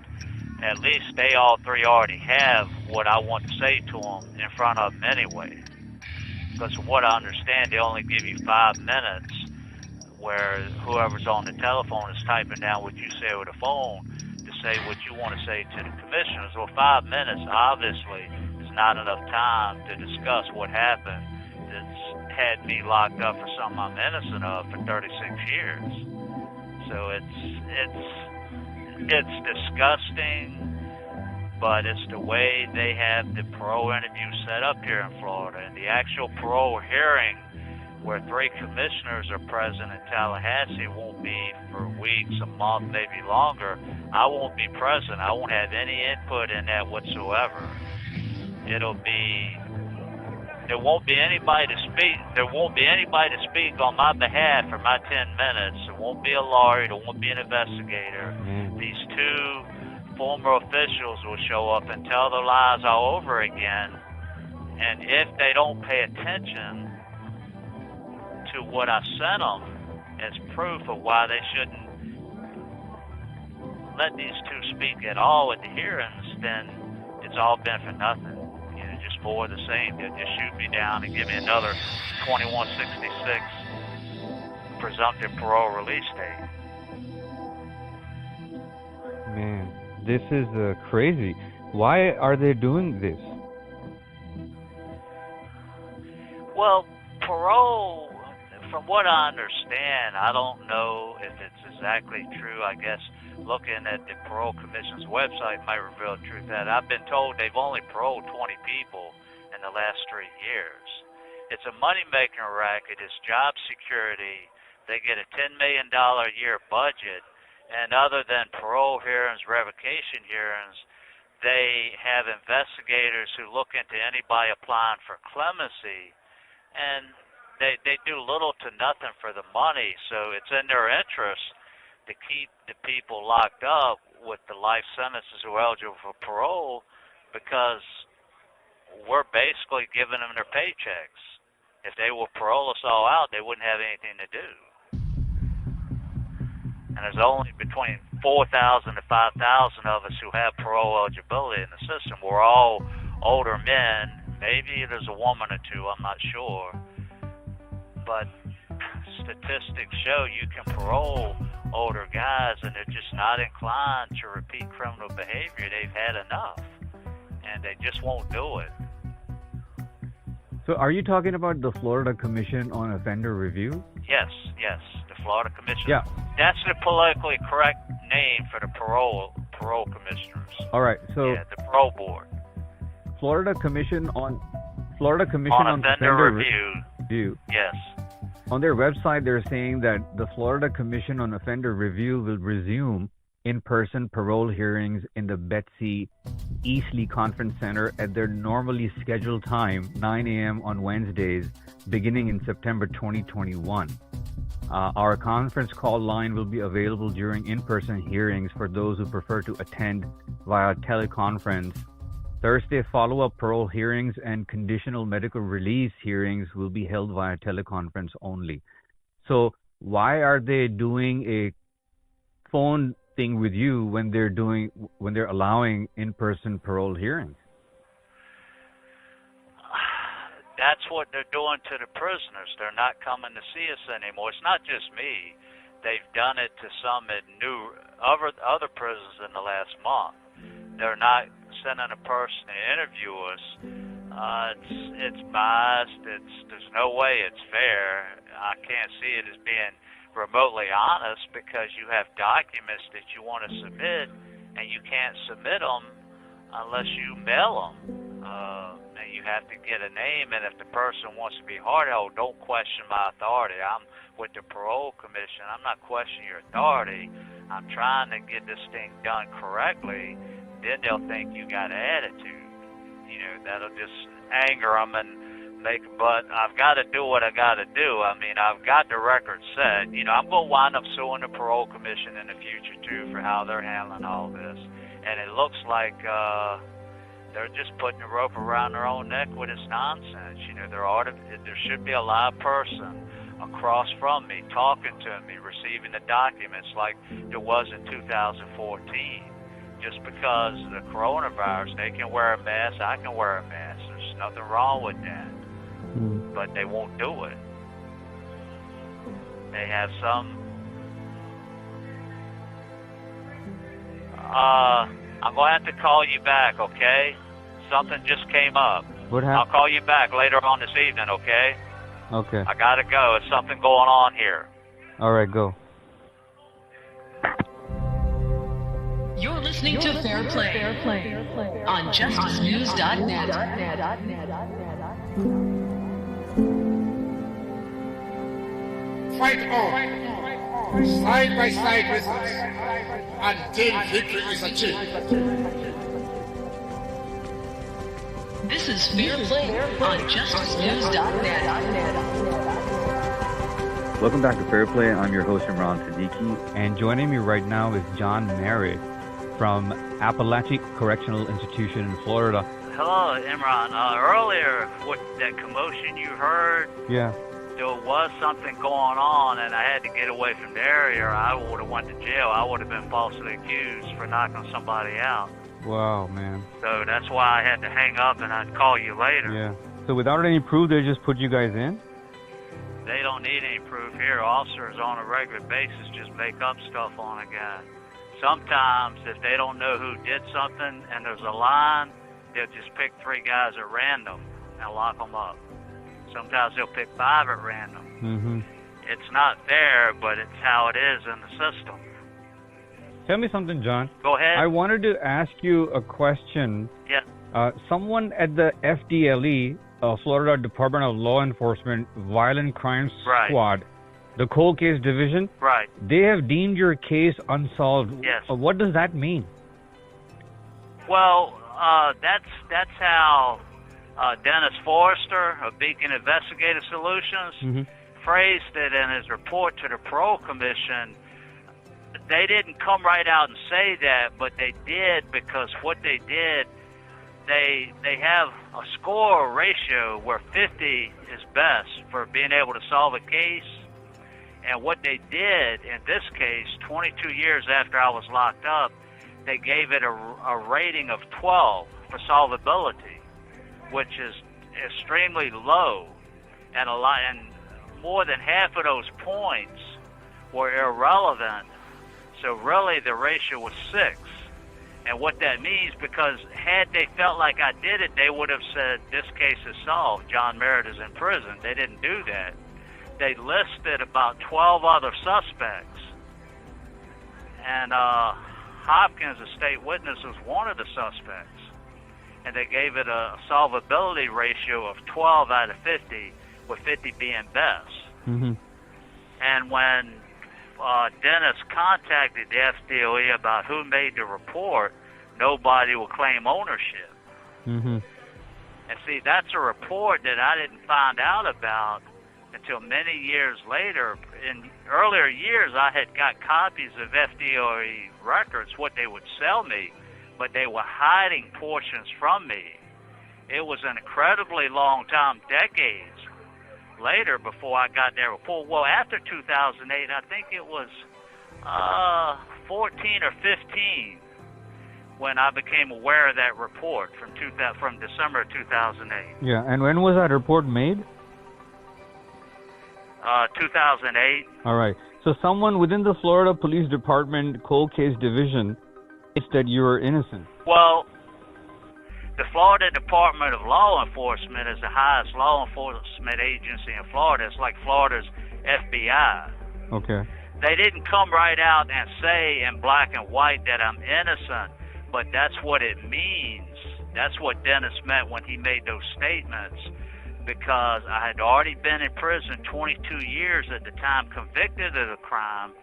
at least they all 3 already have what I want to say to them in front of them anyway. Because from what I understand, they only give you 5 minutes where whoever's on the telephone is typing down what you say over the phone to say what you want to say to the commissioners. Well, 5 minutes obviously is not enough time to discuss what happened that's had me locked up for something I'm innocent of for 36 years. So it's disgusting, but it's the way they have the parole interview set up here in Florida. And the actual parole hearing, where 3 commissioners are present in Tallahassee, won't be for weeks, a month, maybe longer. I won't be present. I won't have any input in that whatsoever. it'll be. There won't be anybody to speak. There won't be anybody to speak on my behalf for my 10 minutes. There won't be a lawyer. There won't be an investigator. These two former officials will show up and tell their lies all over again. And if they don't pay attention to what I sent them as proof of why they shouldn't let these two speak at all at the hearings, then it's all been for nothing. You know, just more of the same. They'll just shoot me down and give me another 2166 presumptive parole release date. Man, this is crazy. Why are they doing this? Well, parole, from what I understand, I don't know if it's exactly true. I guess looking at the Parole Commission's website might reveal the truth that I've been told they've only paroled 20 people in the last 3 years. It's a money-making racket. It's job security. They get a $10 million a year budget, and other than parole hearings, revocation hearings, they have investigators who look into anybody applying for clemency, and they do little to nothing for the money. So it's in their interest to keep the people locked up with the life sentences who are eligible for parole, because we're basically giving them their paychecks. If they will parole us all out, they wouldn't have anything to do. And there's only between 4,000 to 5,000 of us who have parole eligibility in the system. We're all older men. Maybe there's a woman or two, I'm not sure. But statistics show you can parole older guys, and they're just not inclined to repeat criminal behavior. They've had enough, and they just won't do it. So are you talking about the Florida Commission on Offender Review? Yes, the Florida Commission. Yeah. That's the politically correct name for the parole commissioners. All right, so yeah, the parole board. Florida Commission on Offender Review. Yes. On their website, they're saying that the Florida Commission on Offender Review will resume in-person parole hearings in the Betsy Eastley Conference Center at their normally scheduled time, 9 a.m. on Wednesdays, beginning in September 2021. Our conference call line will be available during in-person hearings for those who prefer to attend via teleconference. Thursday follow-up parole hearings and conditional medical release hearings will be held via teleconference only. So why are they doing a phone thing with you when they're allowing in-person parole hearings? That's what they're doing to the prisoners. They're not coming to see us anymore. It's not just me. They've done it to some at other prisons in the last month. They're not sending a person to interview us. It's biased. There's no way it's fair. I can't see it as being remotely honest, because you have documents that you want to submit, and you can't submit them unless you mail them. And you have to get a name, and if the person wants to be hard-held, don't question my authority. I'm with the Parole Commission. I'm not questioning your authority. I'm trying to get this thing done correctly. Then they'll think you got an attitude. You know, that'll just anger them and but I've got to do what I got to do. I mean, I've got the record set. You know, I'm going to wind up suing the Parole Commission in the future, too, for how they're handling all this. And it looks like they're just putting the rope around their own neck with this nonsense. You know, there should be a live person across from me, talking to me, receiving the documents like there was in 2014. Just because of the coronavirus, they can wear a mask, I can wear a mask. There's nothing wrong with that. But they won't do it. They have some... I'm going to have to call you back, okay? Something just came up. What happened? I'll call you back later on this evening, okay? Okay. I got to go. There's something going on here. All right, go. You're listening to Fair Play on JusticeNews.net. Fight on, side by side with us, until victory is achieved. This is Fair Play on JusticeNews.net. Welcome back to Fair Play. I'm your host, Imran Siddiqui. And joining me right now is John Merritt from Appalachian Correctional Institution in Florida. Hello, Imran. Earlier, with that commotion you heard, Yeah. there was something going on, and I had to get away from the area, or I would have went to jail. I would have been falsely accused for knocking somebody out. Wow, man. So that's why I had to hang up, and I'd call you later. Yeah. So without any proof, they just put you guys in? They don't need any proof here. Officers on a regular basis just make up stuff on a guy. Sometimes, if they don't know who did something and there's a line, they'll just pick 3 guys at random and lock them up. Sometimes they'll pick 5 at random. Mm-hmm. It's not fair, but it's how it is in the system. Tell me something, John. Go ahead. I wanted to ask you a question. Yeah. Someone at the FDLE, Florida Department of Law Enforcement Violent Crimes Right. Squad, the cold case division, Right. they have deemed your case unsolved. Yes. What does that mean? Well, that's how Dennis Forrester of Beacon Investigative Solutions phrased it in his report to the Parole Commission. They didn't come right out and say that, but they did, because what they did, they have a score ratio where 50 is best for being able to solve a case. And what they did in this case, 22 years after I was locked up, they gave it a rating of 12 for solvability, which is extremely low, and more than half of those points were irrelevant. So really, the ratio was 6. And what that means, because had they felt like I did it, they would have said, this case is solved, John Merritt is in prison. They didn't do that. They listed about 12 other suspects. And Hopkins, a state witness, was one of the suspects. And they gave it a solvability ratio of 12 out of 50, with 50 being best. Mm-hmm. And when Dennis contacted the FDLE about who made the report, nobody will claim ownership. Mm-hmm. And see, that's a report that I didn't find out about until many years later. In earlier years, I had got copies of FDLE records, what they would sell me, but they were hiding portions from me. It was an incredibly long time, decades later, before I got that report. Well, after 2008, I think it was 14 or 15 when I became aware of that report from December of 2008. Yeah, and when was that report made? 2008. All right. So someone within the Florida Police Department cold case division states that you are innocent. Well, the Florida Department of Law Enforcement is the highest law enforcement agency in Florida. It's like Florida's FBI. Okay. They didn't come right out and say in black and white that I'm innocent, but that's what it means. That's what Dennis meant when he made those statements, because I had already been in prison 22 years at the time, convicted of the crime,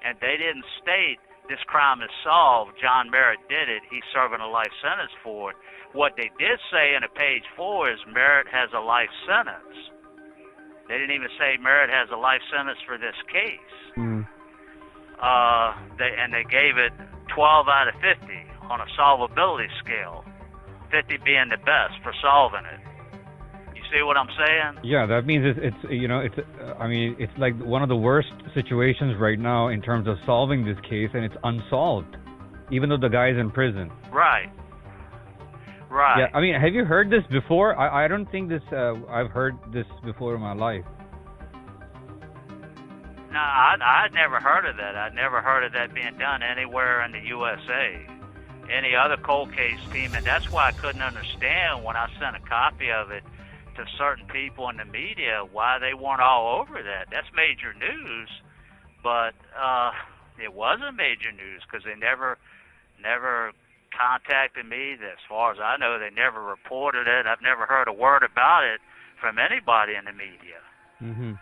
and they didn't state this crime is solved, John Merritt did it, he's serving a life sentence for it. What they did say in a page 4 is Merritt has a life sentence. They didn't even say Merritt has a life sentence for this case. Mm. They gave it 12 out of 50 on a solvability scale, 50 being the best for solving it. You see what I'm saying? Yeah, that means it's like one of the worst situations right now in terms of solving this case, and it's unsolved, even though the guy's in prison. Right. Right. Yeah, I mean, have you heard this before? I don't think this. I've heard this before in my life. No, I'd never heard of that. I'd never heard of that being done anywhere in the USA. Any other cold case team, and that's why I couldn't understand when I sent a copy of it to certain people in the media why they weren't all over that. That's major news, but it wasn't major news because they never contacted me. As far as I know, they never reported it. I've never heard a word about it from anybody in the media. Mm-hmm.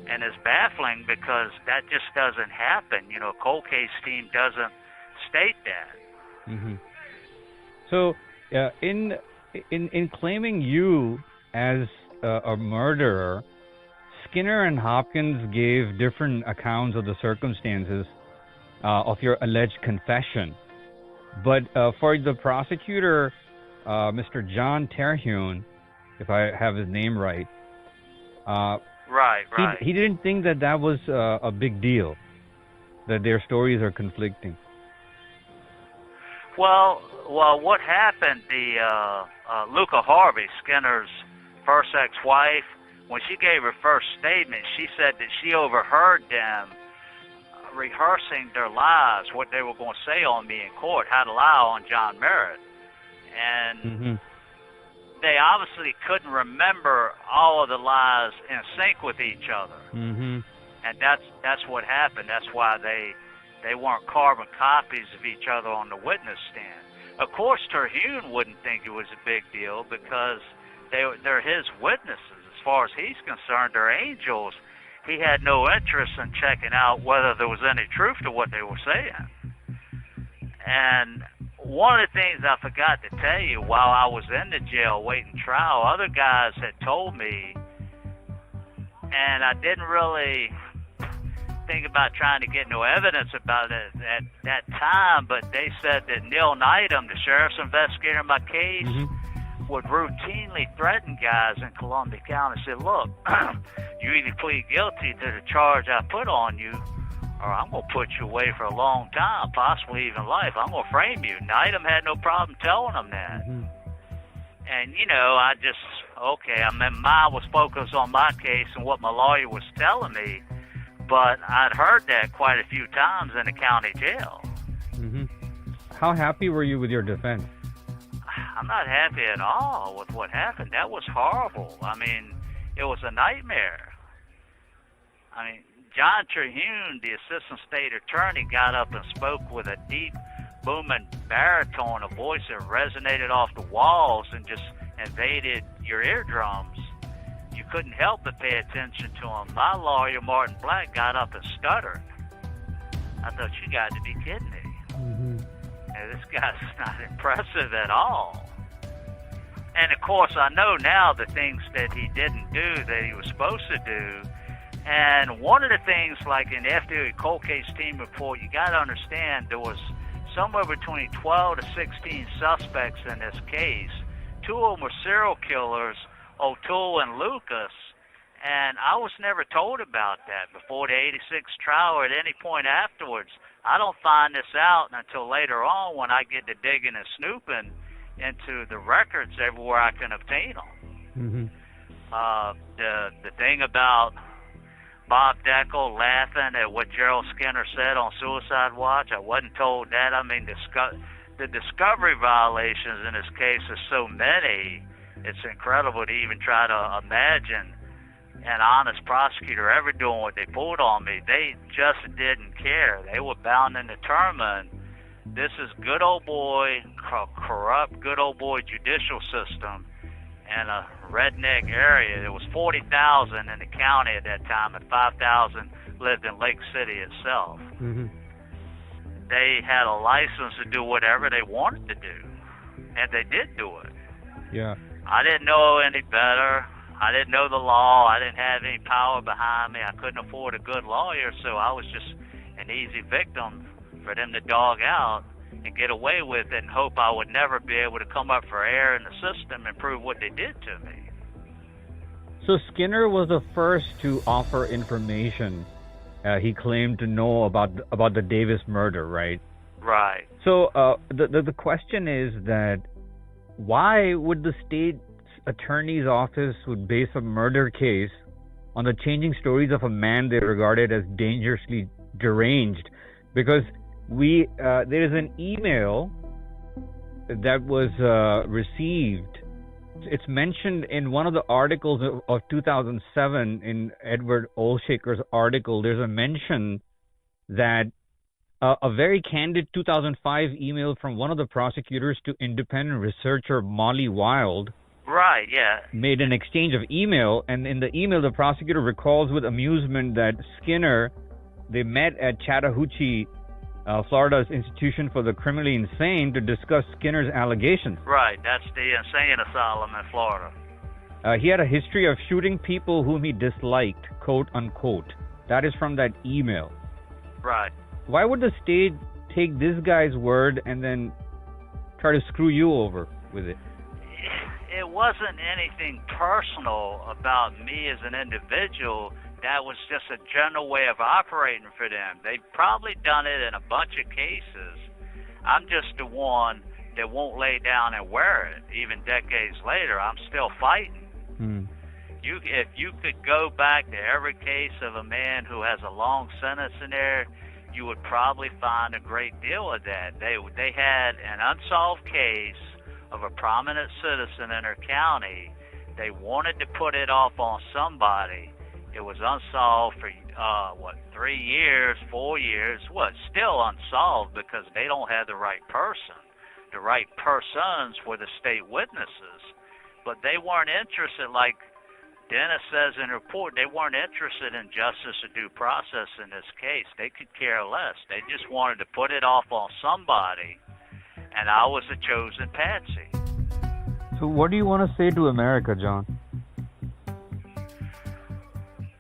And it's baffling because that just doesn't happen. You know, a cold case team doesn't state that. Mm-hmm. So, in in claiming you as a murderer, Skinner and Hopkins gave different accounts of the circumstances of your alleged confession. But for the prosecutor, Mr. John Terhune, if I have his name right, Right. he didn't think that was a big deal, that their stories are conflicting. Well, what happened? The Luca Harvey, Skinner's first ex-wife, when she gave her first statement, she said that she overheard them rehearsing their lies, what they were going to say on me in court, how to lie on John Merritt, and they obviously couldn't remember all of the lies in sync with each other, and that's what happened. That's why they weren't carbon copies of each other on the witness stand. Of course, Terhune wouldn't think it was a big deal because they're his witnesses. As far as he's concerned, they're angels. He had no interest in checking out whether there was any truth to what they were saying. And one of the things I forgot to tell you, while I was in the jail waiting trial, other guys had told me, and I didn't really think about trying to get no evidence about it at that time, but they said that Neil Needham, the sheriff's investigator in my case, would routinely threaten guys in Columbia County and say, look, you either plead guilty to the charge I put on you, or I'm going to put you away for a long time, possibly even life. I'm going to frame you. Needham had no problem telling them that. And, I just, my mind was focused on my case and what my lawyer was telling me, but I'd heard that quite a few times in the county jail. How happy were you with your defense? I'm not happy at all with what happened. That was horrible. I mean, it was a nightmare. I mean, John Terhune, the assistant state attorney, got up and spoke with a deep, booming baritone, a voice that resonated off the walls and just invaded your eardrums. You couldn't help but pay attention to him. My lawyer, Martin Black, got up and stuttered. I thought, you got to be kidding me. And this guy's not impressive at all. And, of course, I know now the things that he didn't do that he was supposed to do. And one of the things, like in the FDA cold case team report, you got to understand there was somewhere between 12 to 16 suspects in this case. Two of them were serial killers, O'Toole and Lucas. And I was never told about that before the 86 trial or at any point afterwards. I don't find this out until later on when I get to digging and snooping into the records everywhere I can obtain them. The thing about Bob Deckel laughing at what Gerald Skinner said on Suicide Watch, I wasn't told that. I mean, the discovery violations in this case are so many, it's incredible to even try to imagine an honest prosecutor ever doing what they pulled on me. They just didn't care. They were bound and determined. This is good old boy, corrupt good old boy judicial system in a redneck area. There was 40,000 in the county at that time, and 5,000 lived in Lake City itself. They had a license to do whatever they wanted to do, and they did do it. Yeah. I didn't know any better. I didn't know the law. I didn't have any power behind me. I couldn't afford a good lawyer, so I was just an easy victim for them to dog out and get away with it and hope I would never be able to come up for air in the system and prove what they did to me. So Skinner was the first to offer information he claimed to know about the Davis murder, right? Right. So the question is that why would the state attorney's office would base a murder case on the changing stories of a man they regarded as dangerously deranged? Because there is an email that was received. It's mentioned in one of the articles of 2007 in Edward Olshaker's article. There's a mention that a very candid 2005 email from one of the prosecutors to independent researcher Molly Wild. Right, yeah. Made an exchange of email, and in the email, the prosecutor recalls with amusement that Skinner, they met at Chattahoochee Florida's Institution for the Criminally Insane, to discuss Skinner's allegations. Right, that's the insane asylum in Florida. He had a history of shooting people whom he disliked, quote unquote. That is from that email. Right. Why would the state take this guy's word and then try to screw you over with it? It wasn't anything personal about me as an individual. That was just a general way of operating for them. They've probably done it in a bunch of cases. I'm just the one that won't lay down and wear it. Even decades later, I'm still fighting. If you could go back to every case of a man who has a long sentence in there, you would probably find a great deal of that. They had an unsolved case of a prominent citizen in their county. They wanted to put it off on somebody. It was unsolved for 3 years, 4 years. Still unsolved because they don't have the right person. The right persons were the state witnesses, but they weren't interested, like Dennis says in the report, they weren't interested in justice or due process in this case. They could care less. They just wanted to put it off on somebody, and I was the chosen patsy. So what do you want to say to America, John?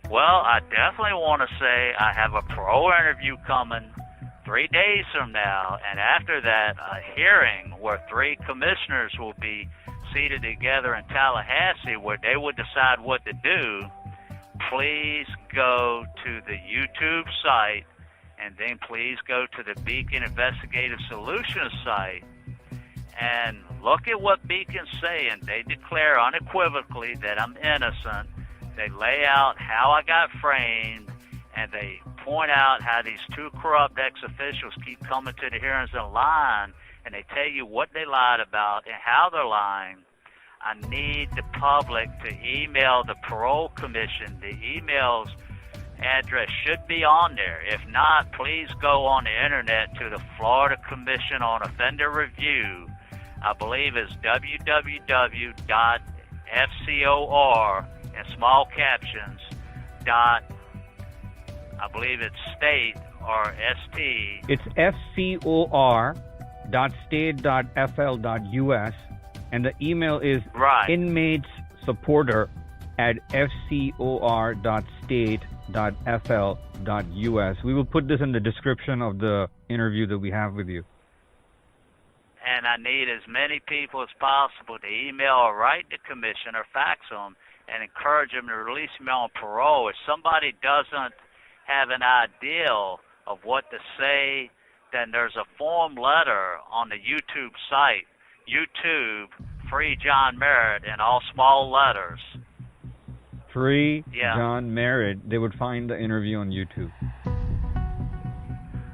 Well, I definitely want to say I have a parole interview coming 3 days from now, and after that, a hearing where 3 commissioners will be seated together in Tallahassee where they would decide what to do. Please go to the YouTube site, and then please go to the Beacon Investigative Solutions site and look at what Beacon's saying. They declare unequivocally that I'm innocent. They lay out how I got framed, and they point out how these 2 corrupt ex-officials keep coming to the hearings and lying, and they tell you what they lied about and how they're lying. I need the public to email the Parole Commission. The email's address should be on there. If not, please go on the internet to the Florida Commission on Offender Review. I believe it's www.fcor, in small captions, I believe it's state or ST. It's fcor.state.fl.us, and the email is inmatesupporter@fcor.state.fl.us. We will put this in the description of the interview that we have with you. And I need as many people as possible to email or write the commission or fax them and encourage them to release me on parole. If somebody doesn't have an idea of what to say, then there's a form letter on the YouTube site, YouTube, Free John Merritt, in all small letters. Free John Merritt. They would find the interview on YouTube.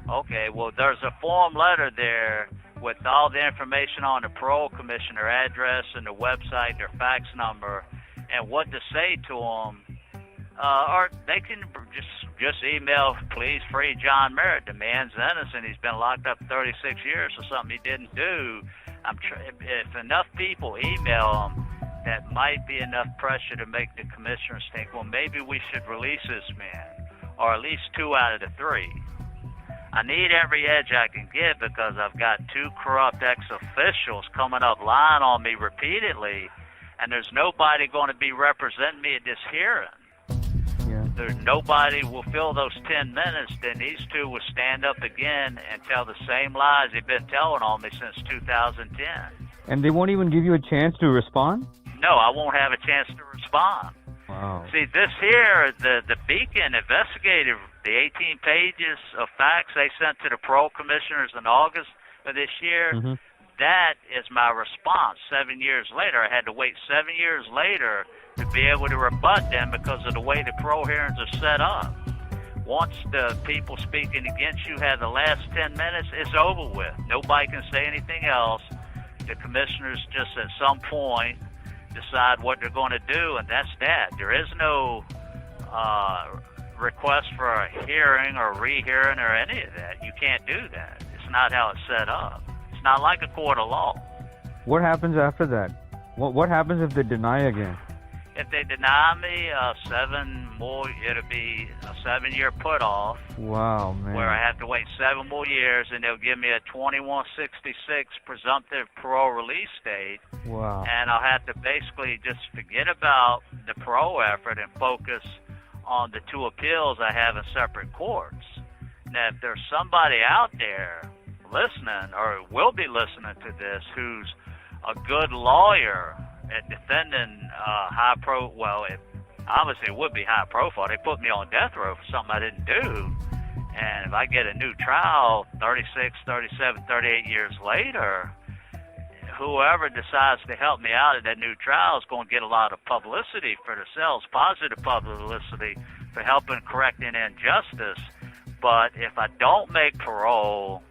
Okay, well, there's a form letter there with all the information on the parole commission, their address and their website, their fax number, and what to say to them. Or they can just email, please free John Merritt. The man's innocent. He's been locked up 36 years for something he didn't do. If enough people email him, that might be enough pressure to make the commissioners think, well, maybe we should release this man, or at least 2 out of the 3. I need every edge I can get because I've got 2 corrupt ex-officials coming up lying on me repeatedly, and there's nobody going to be representing me at this hearing. There's nobody will fill those 10 minutes, then these 2 will stand up again and tell the same lies they've been telling on me since 2010. And they won't even give you a chance to respond? No, I won't have a chance to respond. Wow. See, this here, the Beacon investigative, the 18 pages of facts they sent to the parole commissioners in August of this year, that is my response 7 years later. I had to wait 7 years later to be able to rebut them because of the way the parole hearings are set up. Once the people speaking against you have the last 10 minutes, it's over with. Nobody can say anything else. The commissioners just at some point decide what they're going to do, and that's that. There is no request for a hearing or rehearing or any of that. You can't do that. It's not how it's set up. It's not like a court of law. What happens after that? What happens if they deny again? If they deny me 7 more, it'll be a 7-year put off. Wow, man. Where I have to wait 7 more years, and they'll give me a 2166 presumptive parole release date. Wow. And I'll have to basically just forget about the parole effort and focus on the 2 appeals I have in separate courts. Now, if there's somebody out there listening or will be listening to this who's a good lawyer at defending it obviously would be high profile. They put me on death row for something I didn't do. And if I get a new trial 36, 37, 38 years later, whoever decides to help me out at that new trial is going to get a lot of publicity for themselves, positive publicity for helping correct an injustice. But if I don't make parole,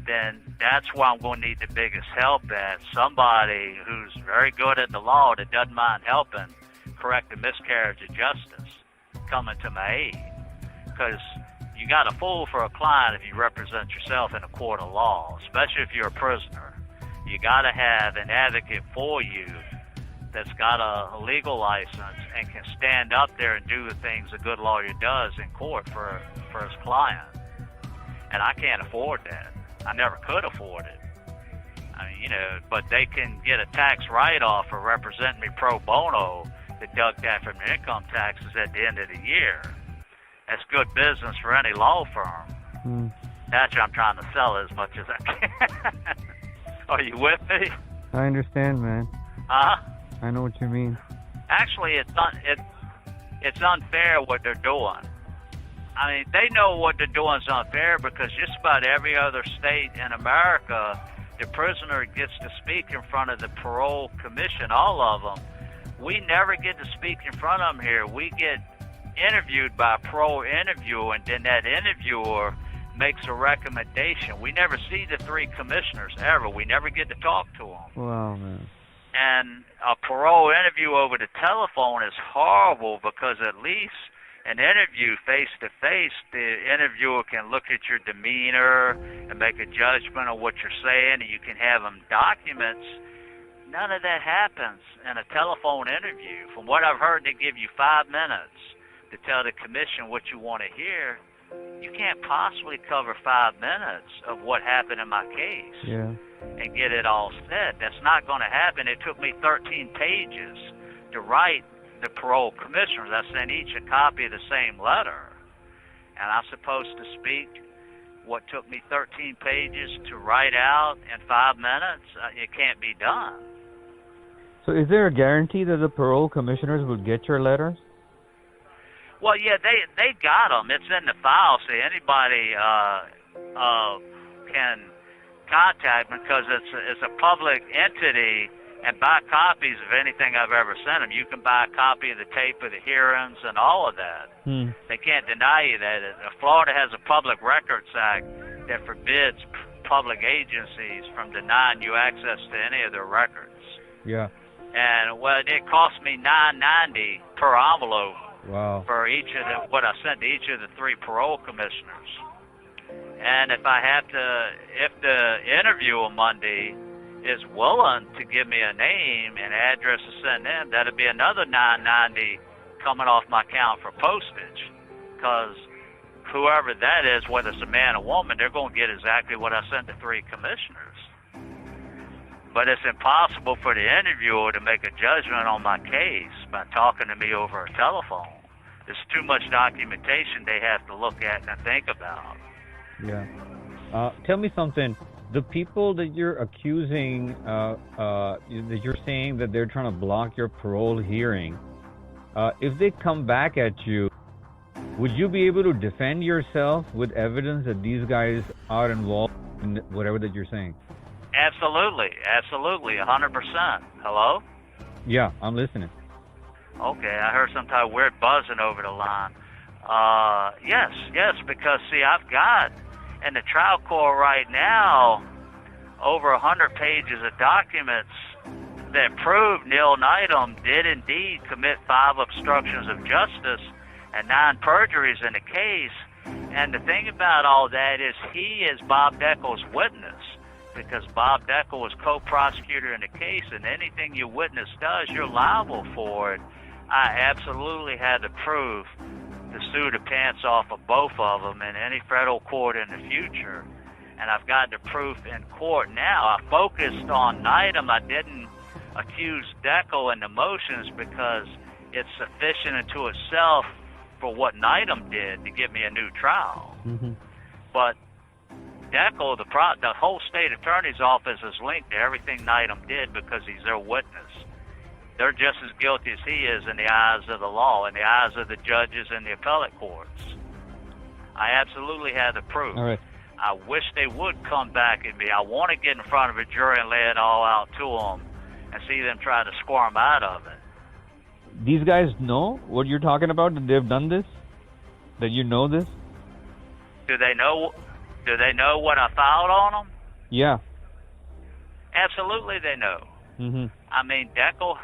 then that's where I'm going to need the biggest help at. Somebody who's very good at the law that doesn't mind helping correct a miscarriage of justice coming to my aid. Because you got a fool for a client if you represent yourself in a court of law, especially if you're a prisoner. You got to have an advocate for you that's got a legal license and can stand up there and do the things a good lawyer does in court for his client. And I can't afford that. I never could afford it. I mean, but they can get a tax write-off for representing me pro bono, deduct that from their income taxes at the end of the year. That's good business for any law firm. That's what I'm trying to sell as much as I can. Are you with me? I understand, man. Huh? I know what you mean. Actually, it's unfair what they're doing. I mean, they know what they're doing is unfair because just about every other state in America, the prisoner gets to speak in front of the parole commission, all of them. We never get to speak in front of them here. We get interviewed by a parole interviewer, and then that interviewer makes a recommendation. We never see the 3 commissioners ever. We never get to talk to them. Wow, man. And a parole interview over the telephone is horrible because at least an interview face-to-face, the interviewer can look at your demeanor and make a judgment on what you're saying, and you can have them documents. None of that happens in a telephone interview. From what I've heard, they give you 5 minutes to tell the commission what you want to hear. You can't possibly cover 5 minutes of what happened in my case and get it all said. That's not going to happen. It took me 13 pages to write the parole commissioners. I sent each a copy of the same letter. And I'm supposed to speak what took me 13 pages to write out in 5 minutes. It can't be done. So is there a guarantee that the parole commissioners will get your letters? Well, yeah, they got them. It's in the file, so anybody can contact me because it's a public entity and buy copies of anything I've ever sent them. You can buy a copy of the tape of the hearings and all of that. They can't deny you that. Florida has a Public Records Act that forbids public agencies from denying you access to any of their records. Yeah. And, well, it cost me $9.90 per envelope. Wow. For each of what I sent to each of the 3 parole commissioners. And if the interviewer Monday is willing to give me a name and address to send in, that'd be another $9.90 coming off my account for postage. Because whoever that is, whether it's a man or woman, they're going to get exactly what I sent to 3 commissioners. But it's impossible for the interviewer to make a judgment on my case by talking to me over a telephone. There's too much documentation they have to look at and think about. Yeah. Tell me something. The people that you're accusing, that you're saying that they're trying to block your parole hearing, if they come back at you, would you be able to defend yourself with evidence that these guys are involved in whatever that you're saying? Absolutely, 100%. Hello? Yeah, I'm listening. Okay, I heard some type of weird buzzing over the line. Yes, because, see, I've got in the trial court right now over 100 pages of documents that prove Neil Needham did indeed commit 5 obstructions of justice and 9 perjuries in the case. And the thing about all that is he is Bob Deckel's witness, because Bob Deckel was co-prosecutor in the case, and anything your witness does, you're liable for it. I absolutely had the proof to sue the pants off of both of them in any federal court in the future. And I've got the proof in court now. I focused on Needham. I didn't accuse Deco in the motions because it's sufficient unto itself for what Needham did to give me a new trial. But Deco, the whole state attorney's office is linked to everything Needham did because he's their witness. They're just as guilty as he is in the eyes of the law, in the eyes of the judges in the appellate courts. I absolutely had the proof. All right. I wish they would come back at me. I want to get in front of a jury and lay it all out to them and see them try to squirm out of it. These guys know what you're talking about, that they've done this? That you know this? Do they know what I filed on them? Yeah. Absolutely they know. I mean, Deco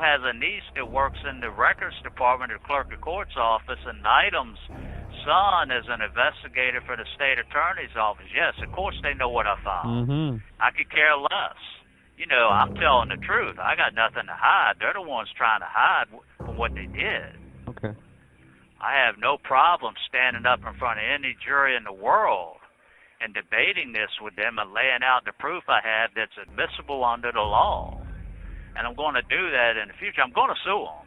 has a niece that works in the records department at the clerk of court's office, and Needham's son is an investigator for the state attorney's office. Yes, of course they know what I filed. I could care less. You know, I'm telling the truth. I got nothing to hide. They're the ones trying to hide from what they did. Okay. I have no problem standing up in front of any jury in the world and debating this with them and laying out the proof I have that's admissible under the law. And I'm going to do that in the future. I'm going to sue them.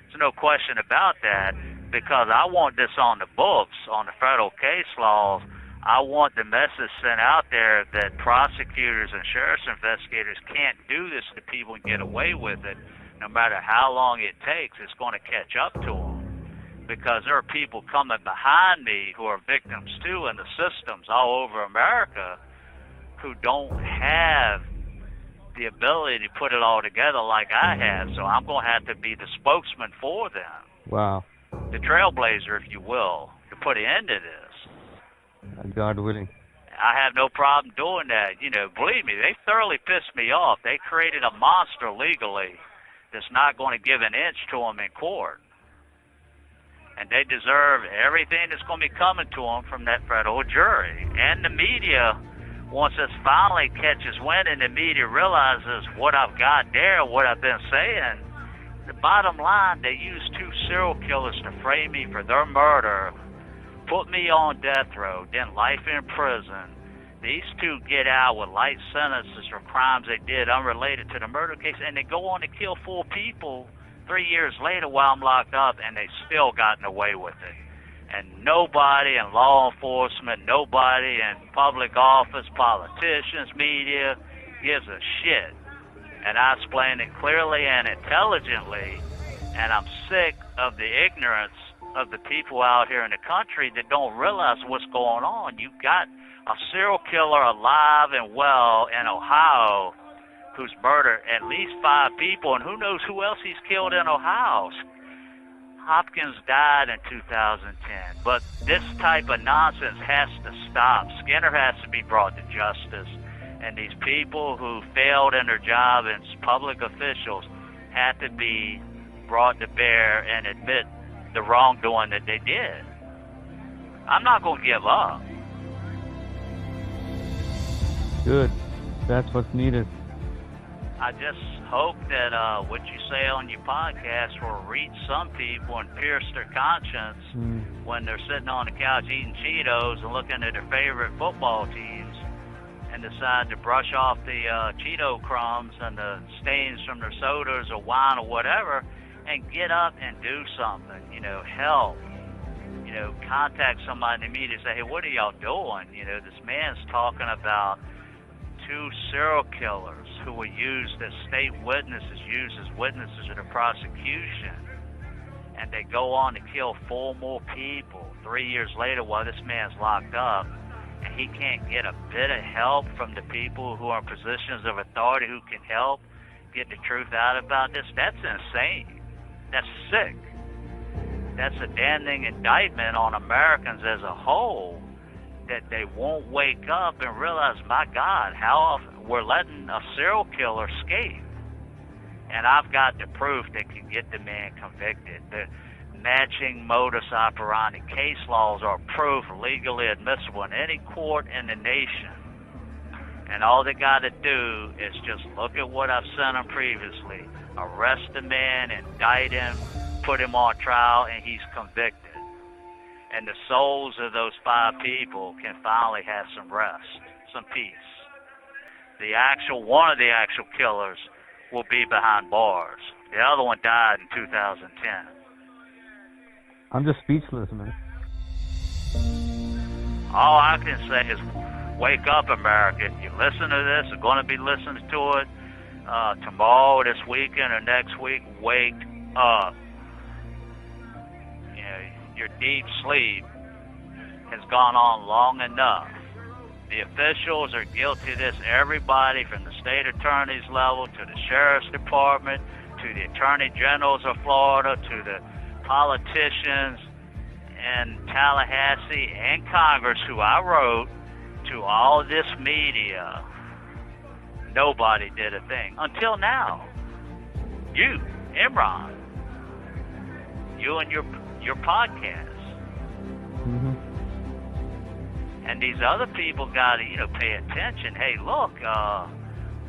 There's no question about that, because I want this on the books, on the federal case laws. I want the message sent out there that prosecutors and sheriff's investigators can't do this to people and get away with it. No matter how long it takes, it's going to catch up to them. Because there are people coming behind me who are victims too in the systems all over America who don't have the ability to put it all together like I have. So I'm going to have to be the spokesman for them. Wow. The trailblazer, if you will, to put an end to this. God willing. I have no problem doing that. You know, believe me, they thoroughly pissed me off. They created a monster legally that's not going to give an inch to them in court. And they deserve everything that's going to be coming to them from that federal jury. And the media, once this finally catches wind and the media realizes what I've got there, what I've been saying, the bottom line, they used 2 serial killers to frame me for their murder, put me on death row, then life in prison. These 2 get out with light sentences for crimes they did unrelated to the murder case, and they go on to kill 4 people 3 years later while I'm locked up, and they still gotten away with it. And nobody in law enforcement, nobody in public office, politicians, media, gives a shit. And I explain it clearly and intelligently, and I'm sick of the ignorance of the people out here in the country that don't realize what's going on. You've got a serial killer alive and well in Ohio who's murdered at least 5 people, and who knows who else he's killed in Ohio. Hopkins died in 2010, but this type of nonsense has to stop. Skinner has to be brought to justice, and these people who failed in their job as public officials have to be brought to bear and admit the wrongdoing that they did. I'm not going to give up. Good. That's what's needed. I just hope that what you say on your podcast will reach some people and pierce their conscience when they're sitting on the couch eating Cheetos and looking at their favorite football teams and decide to brush off the Cheeto crumbs and the stains from their sodas or wine or whatever and get up and do something, you know, help. You know, contact somebody in the media and say, hey, what are y'all doing? You know, this man's talking about 2 serial killers who were used as state witnesses, used as witnesses in the prosecution, and they go on to kill 4 more people 3 years later while this man's locked up, and he can't get a bit of help from the people who are in positions of authority who can help get the truth out about this. That's insane. That's sick. That's a damning indictment on Americans as a whole, that they won't wake up and realize, my God, how often we're letting a serial killer escape. And I've got the proof that can get the man convicted. The matching modus operandi case laws are proof legally admissible in any court in the nation. And all they got to do is just look at what I've sent them previously. Arrest the man, indict him, put him on trial, and he's convicted. And the souls of those 5 people can finally have some rest, some peace. One of the actual killers will be behind bars. The other one died in 2010. I'm just speechless, man. All I can say is, wake up, America. If you listen to this, you're going to be listening to it tomorrow, this weekend, or next week. Wake up. You know, your deep sleep has gone on long enough. The officials are guilty of this. Everybody from the state attorney's level to the sheriff's department to the attorney generals of Florida to the politicians in Tallahassee and Congress who I wrote, to all this media, nobody did a thing until now. You, Imran, you and your podcast, and these other people got to pay attention. Hey, look,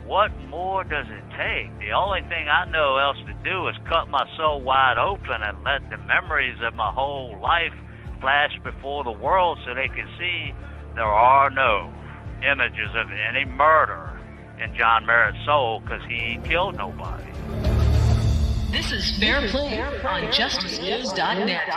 what more does it take? The only thing I know else to do is cut my soul wide open and let the memories of my whole life flash before the world so they can see there are no images of any murder in John Merritt's soul, because he ain't killed nobody. This is Fair Play on JusticeNews.net.